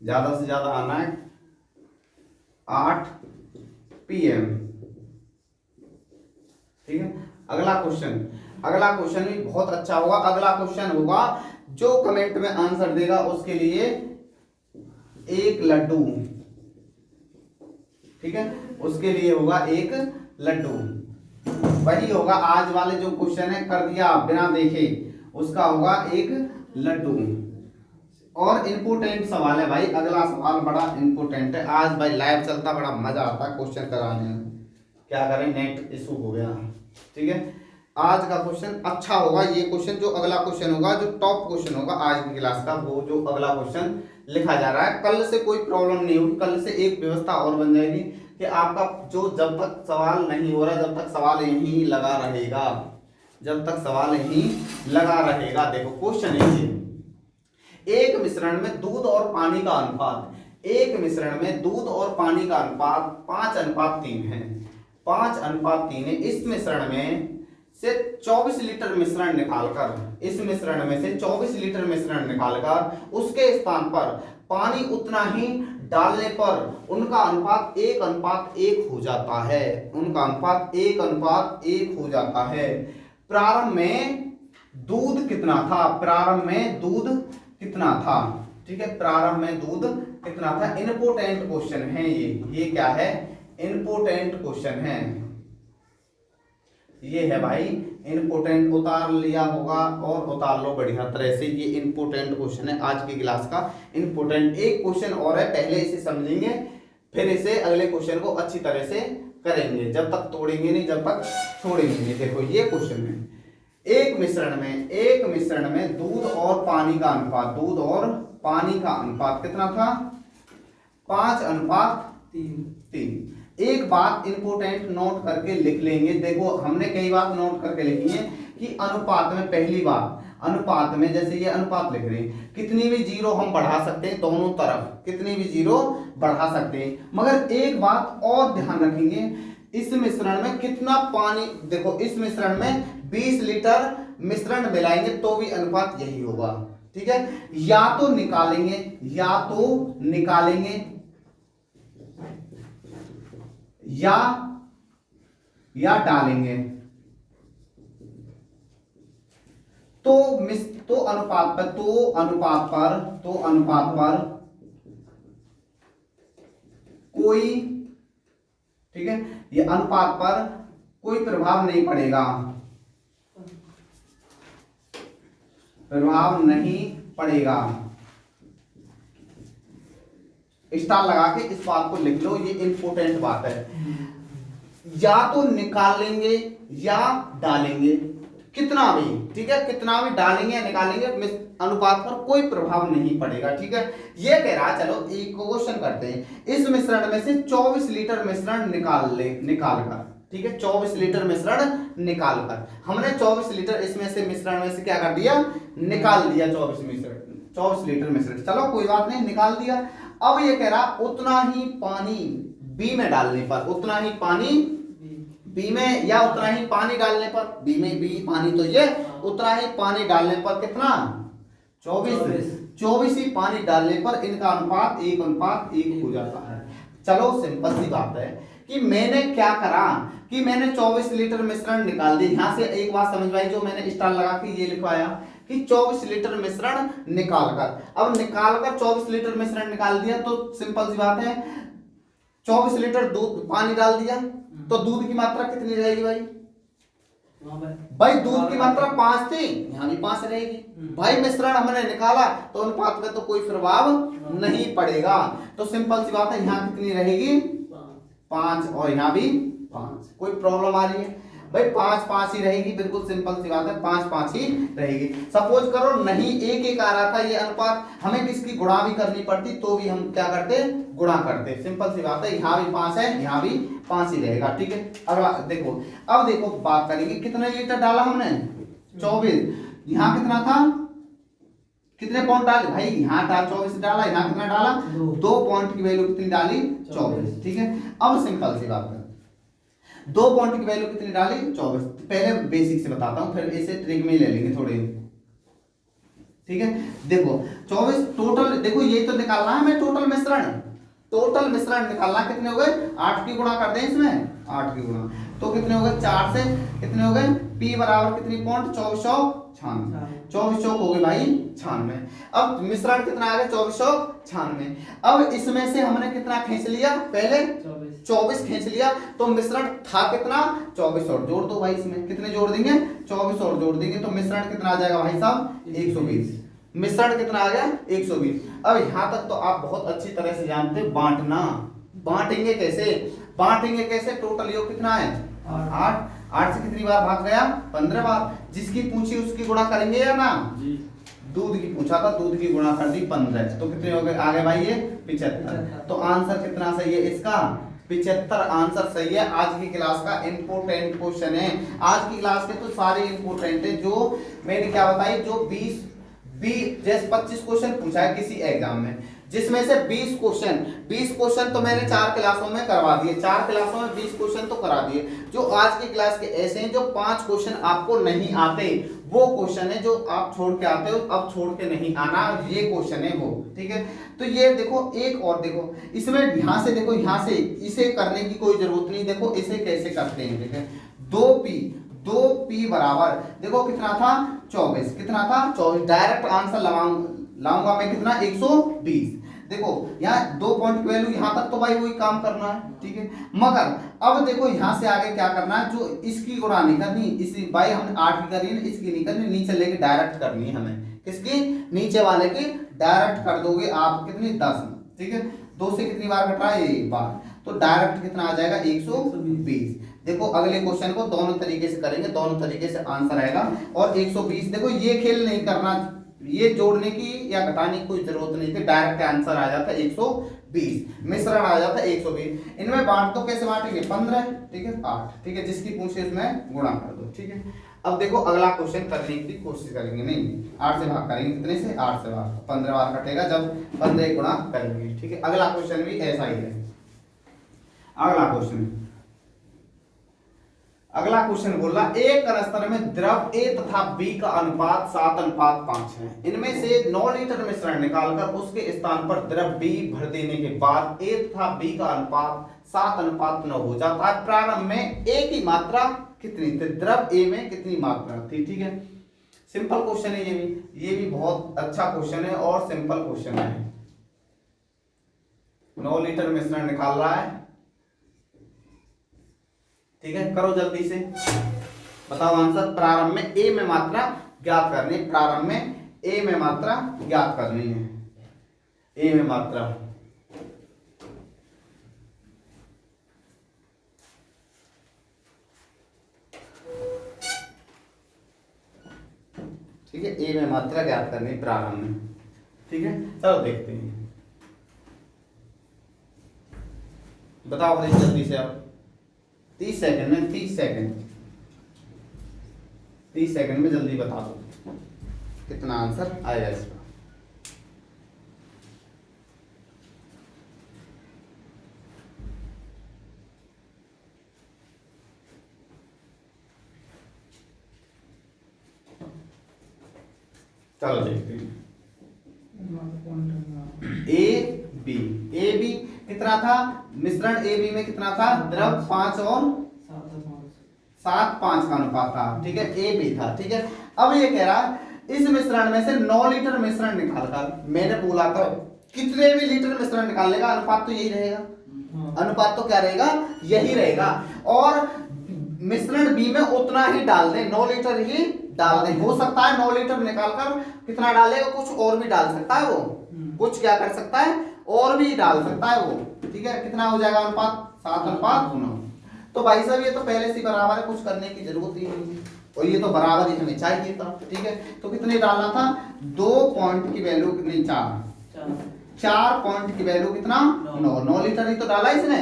ज्यादा से ज्यादा आना है 8 PM, ठीक है। अगला क्वेश्चन भी बहुत अच्छा होगा। अगला क्वेश्चन होगा, जो कमेंट में आंसर देगा उसके लिए एक लड्डू, ठीक है, उसके लिए होगा एक लड्डू। वही होगा आज वाले जो क्वेश्चन है, कर दिया बिना देखे, उसका होगा एक लड्डू। और इम्पोर्टेंट सवाल है भाई, अगला सवाल बड़ा इम्पोर्टेंट है। आज भाई लाइव चलता, बड़ा मजा आता है क्वेश्चन कराने में, क्या करें नेट इशू हो गया, ठीक है। आज का क्वेश्चन अच्छा होगा। ये क्वेश्चन जो अगला क्वेश्चन होगा, जो टॉप क्वेश्चन होगा आज की क्लास का, वो जो अगला क्वेश्चन लिखा जा रहा है, कल से कोई प्रॉब्लम नहीं होगी। कल से एक व्यवस्था और बन जाएगी कि आपका जो जब तक सवाल नहीं हो रहा, जब तक सवाल यहीं लगा रहेगा, जब तक सवाल यहीं लगा रहेगा। देखो क्वेश्चन है, एक मिश्रण में दूध और पानी का अनुपात, एक मिश्रण में दूध और पानी का अनुपात 5:3 है। 5:3 है। इस मिश्रण में से 24 लीटर मिश्रण निकालकर, इस मिश्रण में से 24 लीटर मिश्रण निकालकर उसके स्थान पर पानी उतना ही डालने पर उनका अनुपात 1:1 हो जाता है। उनका अनुपात 1:1 हो जाता है। प्रारंभ में दूध कितना था? प्रारंभ में दूध कितना था? ठीक है, प्रारंभ में दूध कितना था? इंपोर्टेंट क्वेश्चन है ये क्या है? इंपोर्टेंट क्वेश्चन है ये है भाई, इंपोर्टेंट। उतार लिया होगा और उतार लो बढ़िया तरह से। ये इंपोर्टेंट क्वेश्चन है आज की क्लास का, इंपोर्टेंट। एक क्वेश्चन और है, पहले इसे समझेंगे, फिर इसे अगले क्वेश्चन को अच्छी तरह से करेंगे। जब तक तोड़ेंगे नहीं, जब तक छोड़ेंगे नहीं। देखो ये क्वेश्चन है, एक मिश्रण में दूध और पानी का अनुपात, दूध और पानी का अनुपात कितना था? 5:3। एक बात इंपोर्टेंट नोट करके लिख लेंगे। देखो हमने कई बात नोट करके लिखी है कि अनुपात में, पहली बात अनुपात में, जैसे ये अनुपात लिख रहे हैं, कितनी भी जीरो हम बढ़ा सकते हैं, दोनों तरफ कितनी भी जीरो बढ़ा सकते हैं। मगर एक बात और ध्यान रखेंगे, इस मिश्रण में कितना पानी, देखो इस मिश्रण में 20 लीटर मिश्रण मिलाएंगे तो भी अनुपात यही होगा। ठीक है, या तो निकालेंगे या डालेंगे, तो अनुपात पर कोई, ठीक है, ये अनुपात पर कोई प्रभाव नहीं पड़ेगा, स्टार लगा के इस बात को लिख लो, ये इंपोर्टेंट बात है। या तो निकालेंगे या डालेंगे, कितना भी, ठीक है, कितना भी डालेंगे या निकालेंगे, अनुपात पर कोई प्रभाव नहीं पड़ेगा। ठीक है, ये कह रहा, चलो एक क्वेश्चन करते हैं। इस मिश्रण में से 24 लीटर मिश्रण निकालकर, ठीक है, 24 लीटर मिश्रण निकालकर, हमने 24 लीटर इसमें से मिश्रण में से क्या कर दिया? निकाल दिया। 24 लीटर मिश्रण, चलो कोई बात नहीं, निकाल दिया। अब ये कह रहा उतना ही पानी बी में डालने पर, उतना ही पानी बी में, या उतना ही पानी डालने पर, बी में बी पानी तो ये, उतना ही पानी डालने पर कितना? 24 ही पानी डालने पर इनका अनुपात 1:1 हो जाता है। चलो सिंपल सी बात है कि मैंने क्या करा कि मैंने 24 लीटर मिश्रण निकाल दी। यहां से एक बात समझ आई, जो मैंने स्टार लगा के ये लिखवाया कि 24 लीटर मिश्रण निकालकर, अब निकालकर 24 लीटर मिश्रण निकाल दिया, तो सिंपल सी बात है 24 लीटर दूध पानी डाल दिया, तो दूध की मात्रा कितनी रहेगी भाई? दूध की मात्रा 5 थी, यहाँ भी 5 रहेगी भाई। मिश्रण हमने निकाला तो अनुपात में तो कोई प्रभाव नहीं पड़ेगा, तो सिंपल सी बात है, यहाँ कितनी रहेगी? 5, और यहाँ भी 5। कोई प्रॉब्लम आ रही है भाई? 5 ही रहेगी, बिल्कुल सिंपल सी बात है, 5 ही रहेगी। सपोज करो नहीं 1 आ रहा था ये अनुपात, हमें किसकी गुणा भी करनी पड़ती तो भी हम क्या करते? गुणा करते। सिंपल सी बात है, यहाँ भी 5 है, यहाँ भी 5 ही रहेगा। ठीक है, अगला देखो, अब देखो बात करेंगे, कितने लीटर डाला हमने? 24। यहाँ कितना था? कितने पॉइंट डाले भाई? यहाँ 24 डाला, यहाँ कितना डाला? 2 पॉइंट की वैल्यू कितनी डाली? 24। ठीक है, अब सिंपल सी बात है, 2 पॉइंट की वैल्यू कितनी डाली? 24। पहले बेसिक से बताता हूं, फिर इसे ट्रिक में ले लेंगे थोड़े। ठीक है, देखो 24 टोटल, देखो ये तो निकालना है हमें टोटल मिश्रण निकालना। कितने हो गए? 8 की गुणा कर दें इसमें, 8 की गुणा, तो कितने हो गए? 4 से कितने हो गए? P बराबर कितनी पॉइंट? 2496। 2400 हो गए भाई 96। अब मिश्रण कितना आ गया? 2496। अब इसमें से हमने कितना खींच लिया? पहले 24 खींच लिया, तो मिश्रण था कितना? 24 और जोड़ दो भाई, इसमें कितने जोड़ देंगे? 24 और जोड़ देंगे, तो मिश्रण कितना आ जाएगा भाई साहब? 120। मिश्रण कितना आ गया? 120। अब यहां तक तो आप बहुत अच्छी तरह से जानते हैं बांटना। बांटेंगे कैसे? टोटल योग कितना है? 8। 8 से कितनी बार भाग गया? 15 बार। जिसकी पूछी उसकी गुणा करेंगे या ना? जी। दूध की पूछा था, दूध की गुणा कर दी 15, तो कितने हो गए आगे भाई? ये 75। तो आंसर कितना सही है इसका? 75 आंसर सही है। आज की क्लास का इंपोर्टेंट क्वेश्चन है। आज की क्लास के तो सारे इंपोर्टेंट है जो मैंने क्या बताई, जो 20 जैसे 25 क्वेश्चन पूछा है किसी एग्जाम में, जिसमें से 20 क्वेश्चन तो मैंने 4 क्लासों में करवा दिए। 4 क्लासों में 20 क्वेश्चन तो करा दिए। जो आज की क्लास के ऐसे हैं जो 5 क्वेश्चन आपको नहीं आते, वो क्वेश्चन है जो आप छोड़ के आते हो, अब छोड़ के नहीं आना, ये क्वेश्चन है वो। ठीक है, तो ये देखो एक और देखो, इसमें यहां से देखो, यहां से इसे करने की कोई जरूरत नहीं। देखो इसे कैसे करते हैं, देखिए 2p बराबर देखो कितना था? 24। कितना था? 24। डायरेक्ट आंसर लाऊंगा मैं कितना? 120। देखो यहाँ 2 पॉइंट की वैल्यू, यहाँ तक तो भाई वही काम करना है। ठीक है, मगर अब देखो यहाँ से आगे क्या करना है, जो इसकी गुणा नहीं करनी, इसी भाई हमने 8 की करी है, इसकी नहीं करनी, नीचे लेके डायरेक्ट करनी है हमें। किसकी? नीचे वाले की डायरेक्ट कर दोगे आप कितनी? 10। ठीक है, 2 से कितनी बार कट रहा है? 1 बार, तो डायरेक्ट कितना आ जाएगा? 120। देखो अगले क्वेश्चन को दोनों तरीके से करेंगे, दोनों तरीके से आंसर आएगा। और 120 देखो ये खेल नहीं करना, ये जोड़ने की या घटाने की कोई जरूरत नहीं थी, डायरेक्ट आंसर आ जाता है 120, मिश्रण आ जाता है 120। इनमें बांट दो, कैसे बांटेंगे? 15, ठीक है 8, ठीक है, जिसकी पूछे उसमें गुणा कर दो। ठीक है, अब देखो अगला क्वेश्चन करने की कोशिश करेंगे, नहीं 8 से भाग करेंगे, कितने से? 8 से भाग, 15 बार कटेगा जब 15 गुणा करेंगे। ठीक है, अगला क्वेश्चन भी ऐसा ही है। अगला क्वेश्चन बोला, एक कनस्तर में द्रव A तथा B का अनुपात 7:5 है। इनमें से 9 लीटर मिश्रण निकालकर उसके स्थान पर द्रव B भर देने के बाद A तथा B का अनुपात 7:9 हो जाता है। प्रारंभ में A की मात्रा कितनी थी? द्रव A में कितनी मात्रा थी? ठीक है, सिंपल क्वेश्चन है ये भी बहुत अच्छा क्वेश्चन है और सिंपल क्वेश्चन है। 9 लीटर मिश्रण निकाल रहा है, ठीक है, करो जल्दी से, बताओ आंसर। प्रारंभ में ए में मात्रा ज्ञात करनी, प्रारंभ में ए में मात्रा ज्ञात करनी है। ए में मात्रा, ठीक है, ए में मात्रा ज्ञात करनी प्रारंभ में। ठीक है, चलो देखते हैं, बताओ भाई जल्दी से आप। 30 सेकंड में, 30 सेकंड में जल्दी बता दो कितना आंसर आएगा इसका। चलो देखते हैं। ए बी कितना था? मिश्रण ए बी में कितना था? द्रव 5 और 7:5 का अनुपात था। ठीक है, ए बी था। ठीक है, अब ये कह रहा है इस मिश्रण में से 9 लीटर मिश्रण निकालकर, मैंने बोला था कितने भी लीटर मिश्रण निकालने का अनुपात तो यही रहेगा, अनुपात तो क्या रहेगा? यही रहेगा। और मिश्रण बी में उतना ही डाल दें, 9 लीटर ही डाल दें। हो सकता है 9 लीटर निकालकर कितना डालेगा, कुछ और भी डाल सकता है वो, कुछ क्या कर सकता है और भी डाल सकता है वो। ठीक है, कितना हो जाएगा अनुपात? 7:9। तो भाई साहब ये तो पहले से बराबर है, कुछ करने की जरूरत ही नहीं है, और ये तो बराबर ही हमें चाहिए था। ठीक है, तो कितने डालना था? 2 पॉइंट की वैल्यू कितनी? 4 पॉइंट की वैल्यू कितना? 9 लीटर ही तो डाला इसने,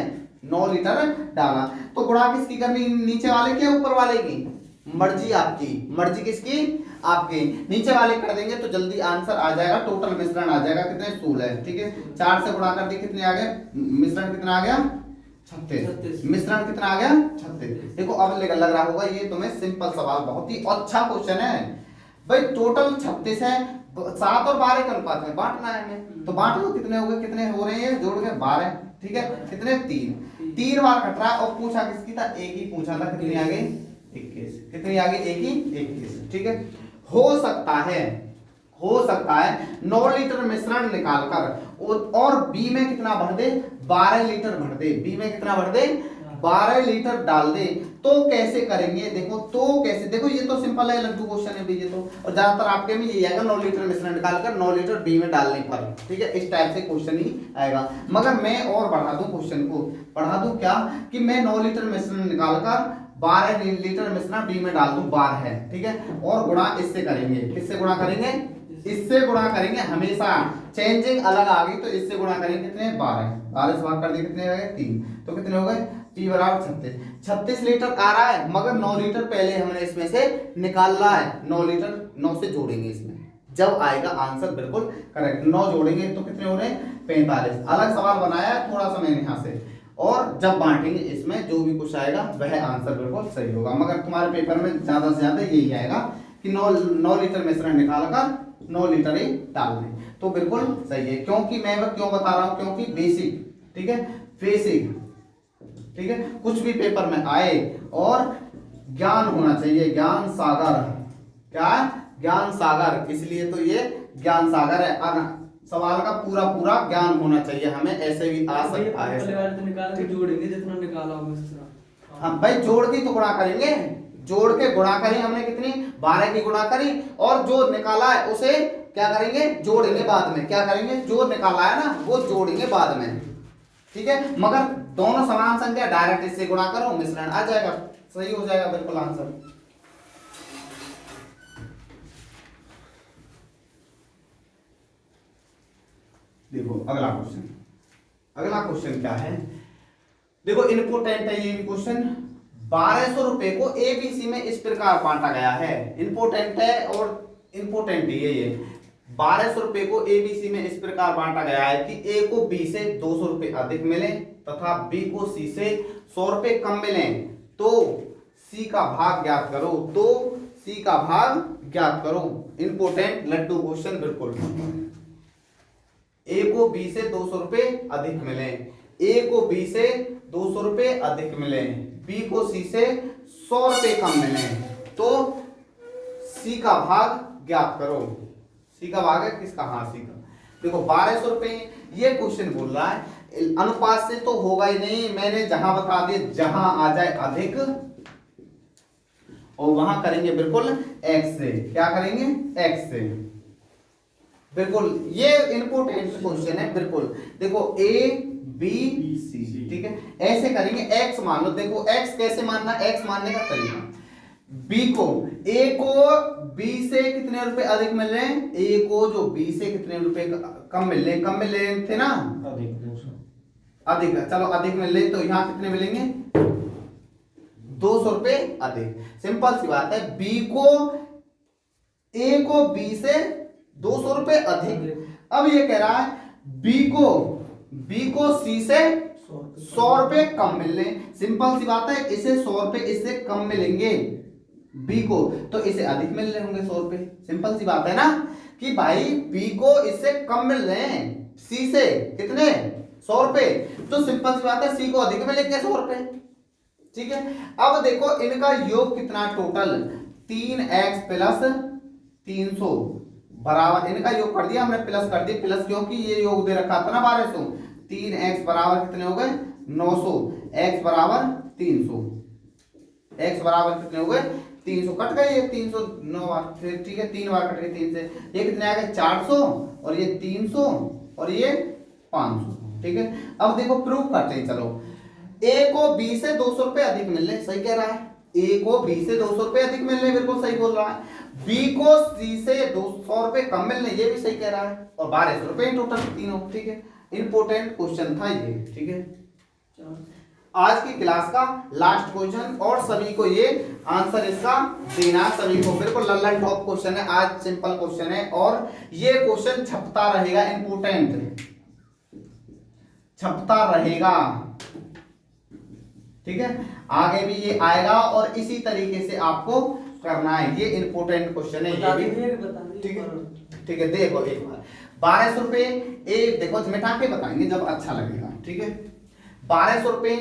9 लीटर डाला। तो गुणा किसकी करनी? नीचे वाले के ऊपर वाले की? मर्जी आपकी, मर्जी किसकी? आपके। नीचे वाले कर देंगे तो जल्दी आंसर आ जाएगा, टोटल मिश्रण आ जाएगा कितने? 16। ठीक है, 4 से गुणा कर दी, कितने आ गए? मिश्रण कितना आ गया? 36। मिश्रण कितना आ गया? 36। देखो अब लग रहा होगा ये तुम्हें सिंपल सवाल, बहुत ही अच्छा क्वेश्चन है भाई। टोटल 36 है, 7 और 12 के अनुपात में बांटना है हमें, तो बांट लो। कितने हो गए? कितने हो रहे हैं जोड़ के? 12। ठीक है, कितने? 3 बार कट रहा है। और पूछा किसकी था? एक ही पूछा था, कितनी आ गई? 21। कितनी आ गई? एक ही 21। ठीक है, हो सकता है 9 लीटर मिश्रण निकालकर और बी में कितना भर दे? 12 लीटर भर दे। बी में कितना भर दे? 12 लीटर डाल दे। तो कैसे करेंगे? देखो तो कैसे, देखो ये तो सिंपल है, लड्डू क्वेश्चन है भी ये तो, और ज्यादातर आपके में ये आएगा 9 लीटर मिश्रण निकालकर 9 लीटर बी में डालने पर। ठीक है, इस टाइप से क्वेश्चन ही आएगा। मगर मैं और बढ़ा दूं क्वेश्चन को, बढ़ा दूं क्या कि मैं 9 लीटर मिश्रण निकालकर 12 लीटर मिश्रण बी में डाल दूं, 12 है, ठीक है, और गुणा इससे करेंगे, किससे गुणा करेंगे, इससे गुणा करेंगे, हमेशा चेंजिंग अलग आ गई तो इससे गुणा करेंगे, कितने 12 से भाग कर दिए, कितने हो गए 3, तो कितने हो गए P बराबर 36 लीटर आ रहा है, मगर 9 लीटर पहले हमने इसमें से निकालना है, 9 लीटर 9 से जोड़ेंगे इसमें, जब आएगा आंसर बिल्कुल करेक्ट, 9 जोड़ेंगे तो कितने हो रहे हैं 45। अलग सवाल बनाया है थोड़ा सा मैंने यहाँ से, और जब बांटेंगे इसमें जो भी कुछ आएगा वह आंसर बिल्कुल सही होगा, मगर तुम्हारे पेपर में ज्यादा से ज्यादा यही आएगा कि 9 लीटर मिश्रण निकाल कर 9 लीटर ही डाल दें, तो बिल्कुल सही है। क्योंकि मैं क्यों बता रहा हूं, क्योंकि बेसिक, ठीक है, बेसिक, ठीक है, कुछ भी पेपर में आए और ज्ञान होना चाहिए, ज्ञान सागर, क्या ज्ञान सागर, इसलिए तो ये ज्ञान सागर है, सवाल का पूरा पूरा ज्ञान होना चाहिए हमें, ऐसे भी आ सकता है। तो निकाल के जोड़ेंगे जितना निकाला होगा उस तरह। हम भाई जोड़ के तो गुणा करेंगे, जोड़ के गुणा करी हमने, कितनी 12 की गुणा करी, और जो निकाला है उसे क्या करेंगे, जोड़ेंगे बाद में, क्या करेंगे, जो निकाला है ना वो जोड़ेंगे बाद में, ठीक है, मगर दोनों समान संख्या डायरेक्ट इससे गुणा करो, मिश्रण आ जाएगा, सही हो जाएगा बिल्कुल आंसर। देखो अगला क्वेश्चन, अगला क्वेश्चन क्या है, देखो इम्पोर्टेंट है ये भी क्वेश्चन। 1200 रुपए को एबीसी में इस प्रकार बांटा गया है, इम्पोर्टेंट है और इम्पोर्टेंट ही है ये। 1200 रुपए को एबीसी में इस प्रकार बांटा गया है कि ए को बी से 200 रुपए अधिक मिले तथा बी को सी से 100 रुपए कम मिले, तो सी का भाग ज्ञात करो, तो सी का भाग ज्ञात करो। इम्पोर्टेंट लड्डू क्वेश्चन बिल्कुल। ए को बी से 200 रुपए अधिक मिले, ए को बी से 200 रुपए अधिक मिले, बी को सी से 100 रुपए कम मिले, तो सी का भाग ज्ञात करो। सी का भाग है किसका, हाँ सी का। देखो 1200 रुपए ये क्वेश्चन बोल रहा है, अनुपात से तो होगा ही नहीं, मैंने जहां बता दिया, जहां आ जाए अधिक और वहां करेंगे बिल्कुल x से, क्या करेंगे x से, बिल्कुल ये इम्पोर्टेंट क्वेश्चन है बिल्कुल। देखो a b c, ठीक है, ऐसे करेंगे, x मान लो, देखो x कैसे मानना, x मानने का तरीका, b को a को b से कितने रुपए अधिक मिल रहे हैं, a को जो b से कितने रुपए कम मिल रहे हैं, कम मिल रहे थे ना, अधिक 200, अधिक, चलो अधिक मिल रहे, तो यहाँ कितने मिलेंगे 200 रुपए अधिक, सिंपल सी बात है। b को a को b से 200 रुपए अधिक, अब ये कह रहा है b को c से 100 रुपए कम मिल रहे, सिंपल सी बात है, इसे 100 रुपए इससे कम मिलेंगे b को, तो इसे अधिक मिल रहे होंगे 100 रुपए, सिंपल सी बात है ना कि भाई b को इससे कम मिल रहे हैं, c से कितने 100 रुपए, तो सिंपल सी बात है c को अधिक मिलेंगे 100 रुपए, ठीक है। अब देखो इनका योग कितना, टोटल 3x प्लस 300 बराबर, इनका योग कर दिया हमने, प्लस कर दिया, प्लस क्योंकि ये योग दे रखा था ना 1200, 3x बराबर कितने हो गए 900, x बराबर 300, x बराबर कितने हो गए 300, कट गए ये 300 9 बार, ठीक है 3 बार कट गए 3 से, ये कितने आ गए 400 और ये 300 और ये 500, ठीक है। अब देखो प्रूफ करते हैं, चलो a को b से 200 रुपए अधिक मिल रहे, सही कह रहा है, a को b से 200 रुपए अधिक मिल रहे, बिल्कुल सही बोल रहा है, b को c से 200 रुपए कम मिल रहे, ये भी सही कह रहा है, और 1200 रुपए टोटल तीनों, ठीक है। इंपोर्टेंट क्वेश्चन था ये, ठीक है, आज की क्लास का लास्ट क्वेश्चन, और सभी को ये आंसर इसका देना, सभी को बिल्कुल लल्लन टॉप क्वेश्चन है, आज सिंपल क्वेश्चन है, और ये क्वेश्चन छपता रहेगा, इंपोर्टेंट छपता रहेगा, ठीक है, आगे भी ये आएगा और इसी तरीके से आपको करना है, ये इंपोर्टेंट क्वेश्चन है ये भी, ठीक है, ठीक है। देखो एक बार 1200 रुपए, एक देखो मिटा के बताएंगे जब अच्छा लगेगा, ठीक है। 1200 रुपए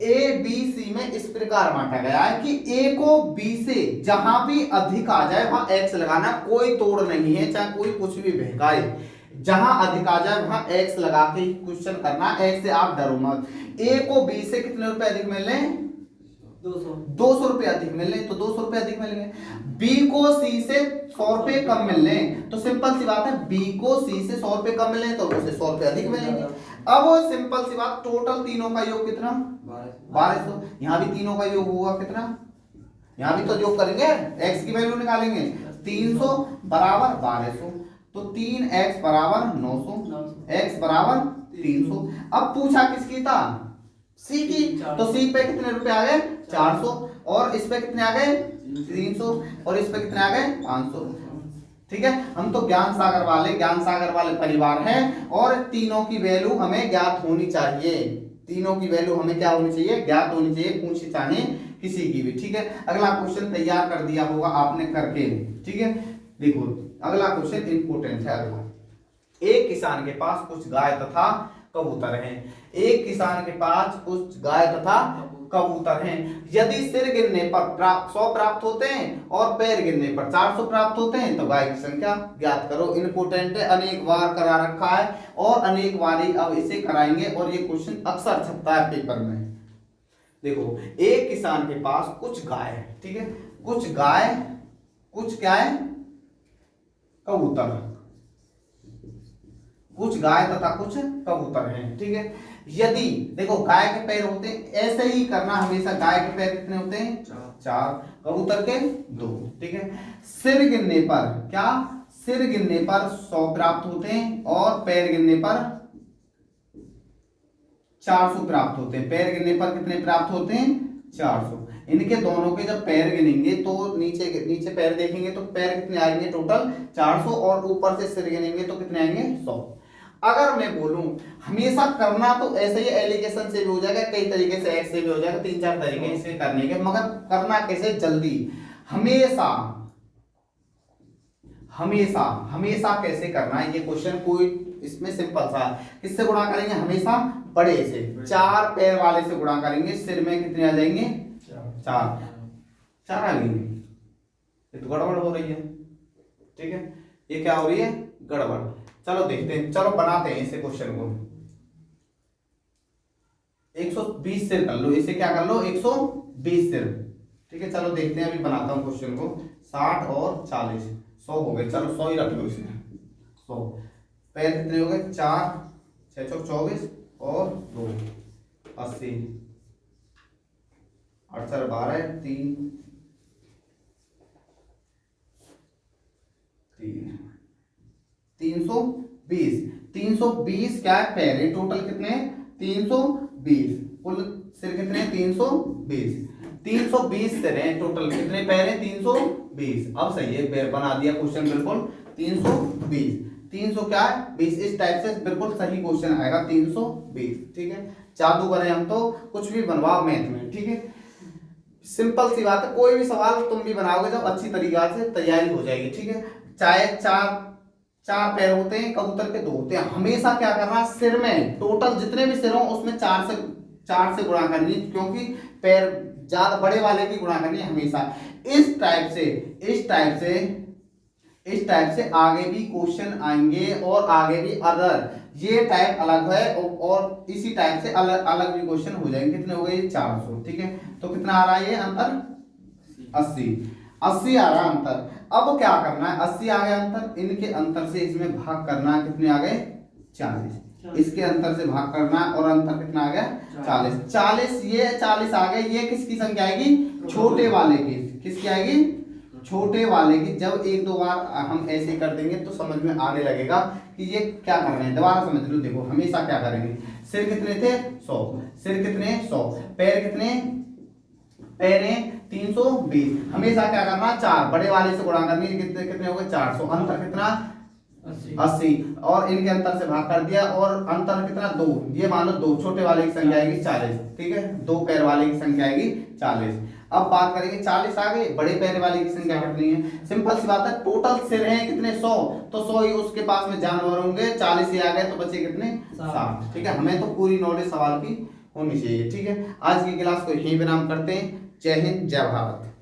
ए बी सी में इस प्रकार बांटा गया है कि ए को बी से जहां भी अधिक आ जाए वहां एक्स लगाना, कोई तोड़ नहीं है, चाहे कोई कुछ भी बहकाए, जहां अधिक आ जाए वहां एक्स लगा के क्वेश्चन करना, एक्स से आप डरो मत। ए को बी से कितने रुपए अधिक मिल रहे हैं 200 रुपए अधिक मिल रहे हैं, तो 200 रुपए अधिक मिलेंगे। बी को सी से 100 रुपए कम मिल रहे हैं, तो सिंपल सी बात है, बी को सी से 100 रुपए कम मिल रहे हैं, तो उसे 100 रुपए अधिक मिलेंगे। अब वो सिंपल सी बात, टोटल तीनों का योग कितना 1200, यहाँ भी तीनों का योग होगा कितना यहाँ भी तो योग करेंगे, x की वैल्यू निकालेंगे। 300 बराबर 1200, तो 3x बराबर 900, x बराबर 300। अब पूछा किसकी था, c की, तो c पे कितने रुपए आ गए 400, और इस पे कितने आ गए 300, और इस पे कितने आ गए 500। ठीक है, हम तो ज्ञान सागर वाले परिवार हैं, और तीनों की वैल्यू हमें ज्ञात होनी चाहिए, तीनों की वैल्यू हमें क्या होनी चाहिए, ज्ञात होनी चाहिए, पूछे चाहे किसी की भी। ठीक है, अगला क्वेश्चन तैयार कर दिया होगा आपने करके। ठीक है, देखो अगला क्वेश्चन इंपोर्टेंट है। अगला, एक किसान के पास कुछ गाय तथा कबूतर हैं। एक किसान के पास कुछ गाय तथा कबूतर हैं। यदि सिर गिनने पर 100 प्राप्त होते हैं और पैर गिनने पर 400 प्राप्त होते हैं तो गाय की संख्या ज्ञात करो। इंपोर्टेंट है, अनेक बार करा रखा है और अनेक बार ही अब इसे कराएंगे, और ये क्वेश्चन अक्सर छपता है पेपर में। देखो, एक किसान के पास कुछ गाय है, ठीक है, कुछ गाय, कुछ क्या है कबूतर, कुछ गाय तथा कुछ कबूतर हैं। ठीक है, यदि देखो गाय के पैर होते हैं, ऐसे ही करना हमेशा, गाय के पैर कितने होते हैं 4, कबूतर के 2। ठीक है, सिर गिनने पर क्या, सिर गिनने पर 100 प्राप्त होते हैं और पैर गिनने पर 400 प्राप्त होते हैं। पैर गिनने पर कितने प्राप्त होते हैं 400। इनके दोनों के जब पैर गिनेंगे तो नीचे पैर देखेंगे तो पैर कितने आएंगे टोटल 400, और ऊपर से सिर गिनेंगे तो कितने आएंगे 100। अगर मैं बोलूं हमेशा करना तो ऐसे ही एलिगेशन से भी हो जाएगा, कई तरीके से एक्स से भी हो जाएगा, 3-4 तरीके से करने के, मगर करना कैसे जल्दी, हमेशा हमेशा हमेशा कैसे करना है ये क्वेश्चन, कोई इसमें सिंपल सा, किससे गुणा करेंगे, हमेशा बड़े से, 4 पैर वाले से गुणा करेंगे। सिर में कितने आ जाएंगे 4 आ जाएंगे। ये तो गड़बड़ हो रही है। ठीक है, ये क्या हो रही है गड़बड़। चलो देखते हैं, चलो बनाते हैं इसे क्वेश्चन को। 120 सिर कर लो, इसे क्या कर लो 120 सिर। ठीक है, चलो देखते हैं, अभी बनाता हूं क्वेश्चन को। 60 और 40 100 हो गए, चलो 100 ही रख लो इसमें। 100 पैर कितने हो गए 4, 6 चौक 24 और 2 80, 8 4 12 3 320। 320 क्या है पैर है, टोटल कितने 320, कुल सिर कितने 320। 320 सिर हैं टोटल, कितने पैर हैं 320। अब सही है, पैर बना दिया क्वेश्चन बिल्कुल 320। 300 क्या है 20, इस टाइप से बिल्कुल सही क्वेश्चन आएगा 320। ठीक है, जादू करें हम तो कुछ भी बनवाओ मैथ में। ठीक है, सिंपल सी बात है, कोई भी सवाल तुम भी बनाओगे जब अच्छी तरीके से तैयारी हो जाएगी। ठीक है, चाहे 4 पैर होते हैं, कबूतर के 2 होते हैं, हमेशा क्या करना सिर में टोटल जितने भी सिर हो उसमें 4 से गुणा करनी, क्योंकि पैर ज्यादा बड़े वाले की गुणा करनी है हमेशा। इस टाइप से आगे भी क्वेश्चन आएंगे, और आगे भी अगर ये टाइप अलग है और इसी टाइप से अलग अलग भी क्वेश्चन हो जाएंगे। कितने हो गए 400। ठीक है, तो कितना आ रहा है ये अंतर 80 आ रहा है अंतर। अब क्या करना है, 80 आ गया अंतर, इनके अंतर से इसमें भाग करना है, कितने आ गए 40, इसके अंतर से भाग करना है, और अंतर कितना आ गया 40। ये 40 आ गए, ये किसकी संख्या आएगी छोटे वाले की, किसकी आएगी छोटे वाले की। जब 1-2 बार हम ऐसे कर देंगे तो समझ में आने लगेगा कि ये क्या कर रहे हैं, दोबारा समझ लो। देखो हमेशा क्या करेंगे, सिर कितने थे 100, सिर कितने 100, पैर कितने पैर 320, हमेशा क्या करना 4 बड़े वाले से गुणा करनी, कितने हो गए 400, अंतर कितना 80, और इनके अंतर से भाग कर दिया, और अंतर कितना 2, ये मानो 2, छोटे वाले की संख्या आएगी 40। ठीक है, 2 पैर वाले की संख्या आएगी 40। अब बात करेंगे 40 आ गए, बड़े पैर वाले की संख्या कितनी है, सिंपल सी बात है, टोटल सिर हैं कितने 100, तो 100 ही उसके पास में जानवर होंगे, 40 ही आ गए तो बचे कितने 60। ठीक है, हमें तो पूरी नॉलेज सवाल की होनी चाहिए। ठीक है, आज की क्लास को यहीं विराम करते हैं। जय हिंद, जय भारत।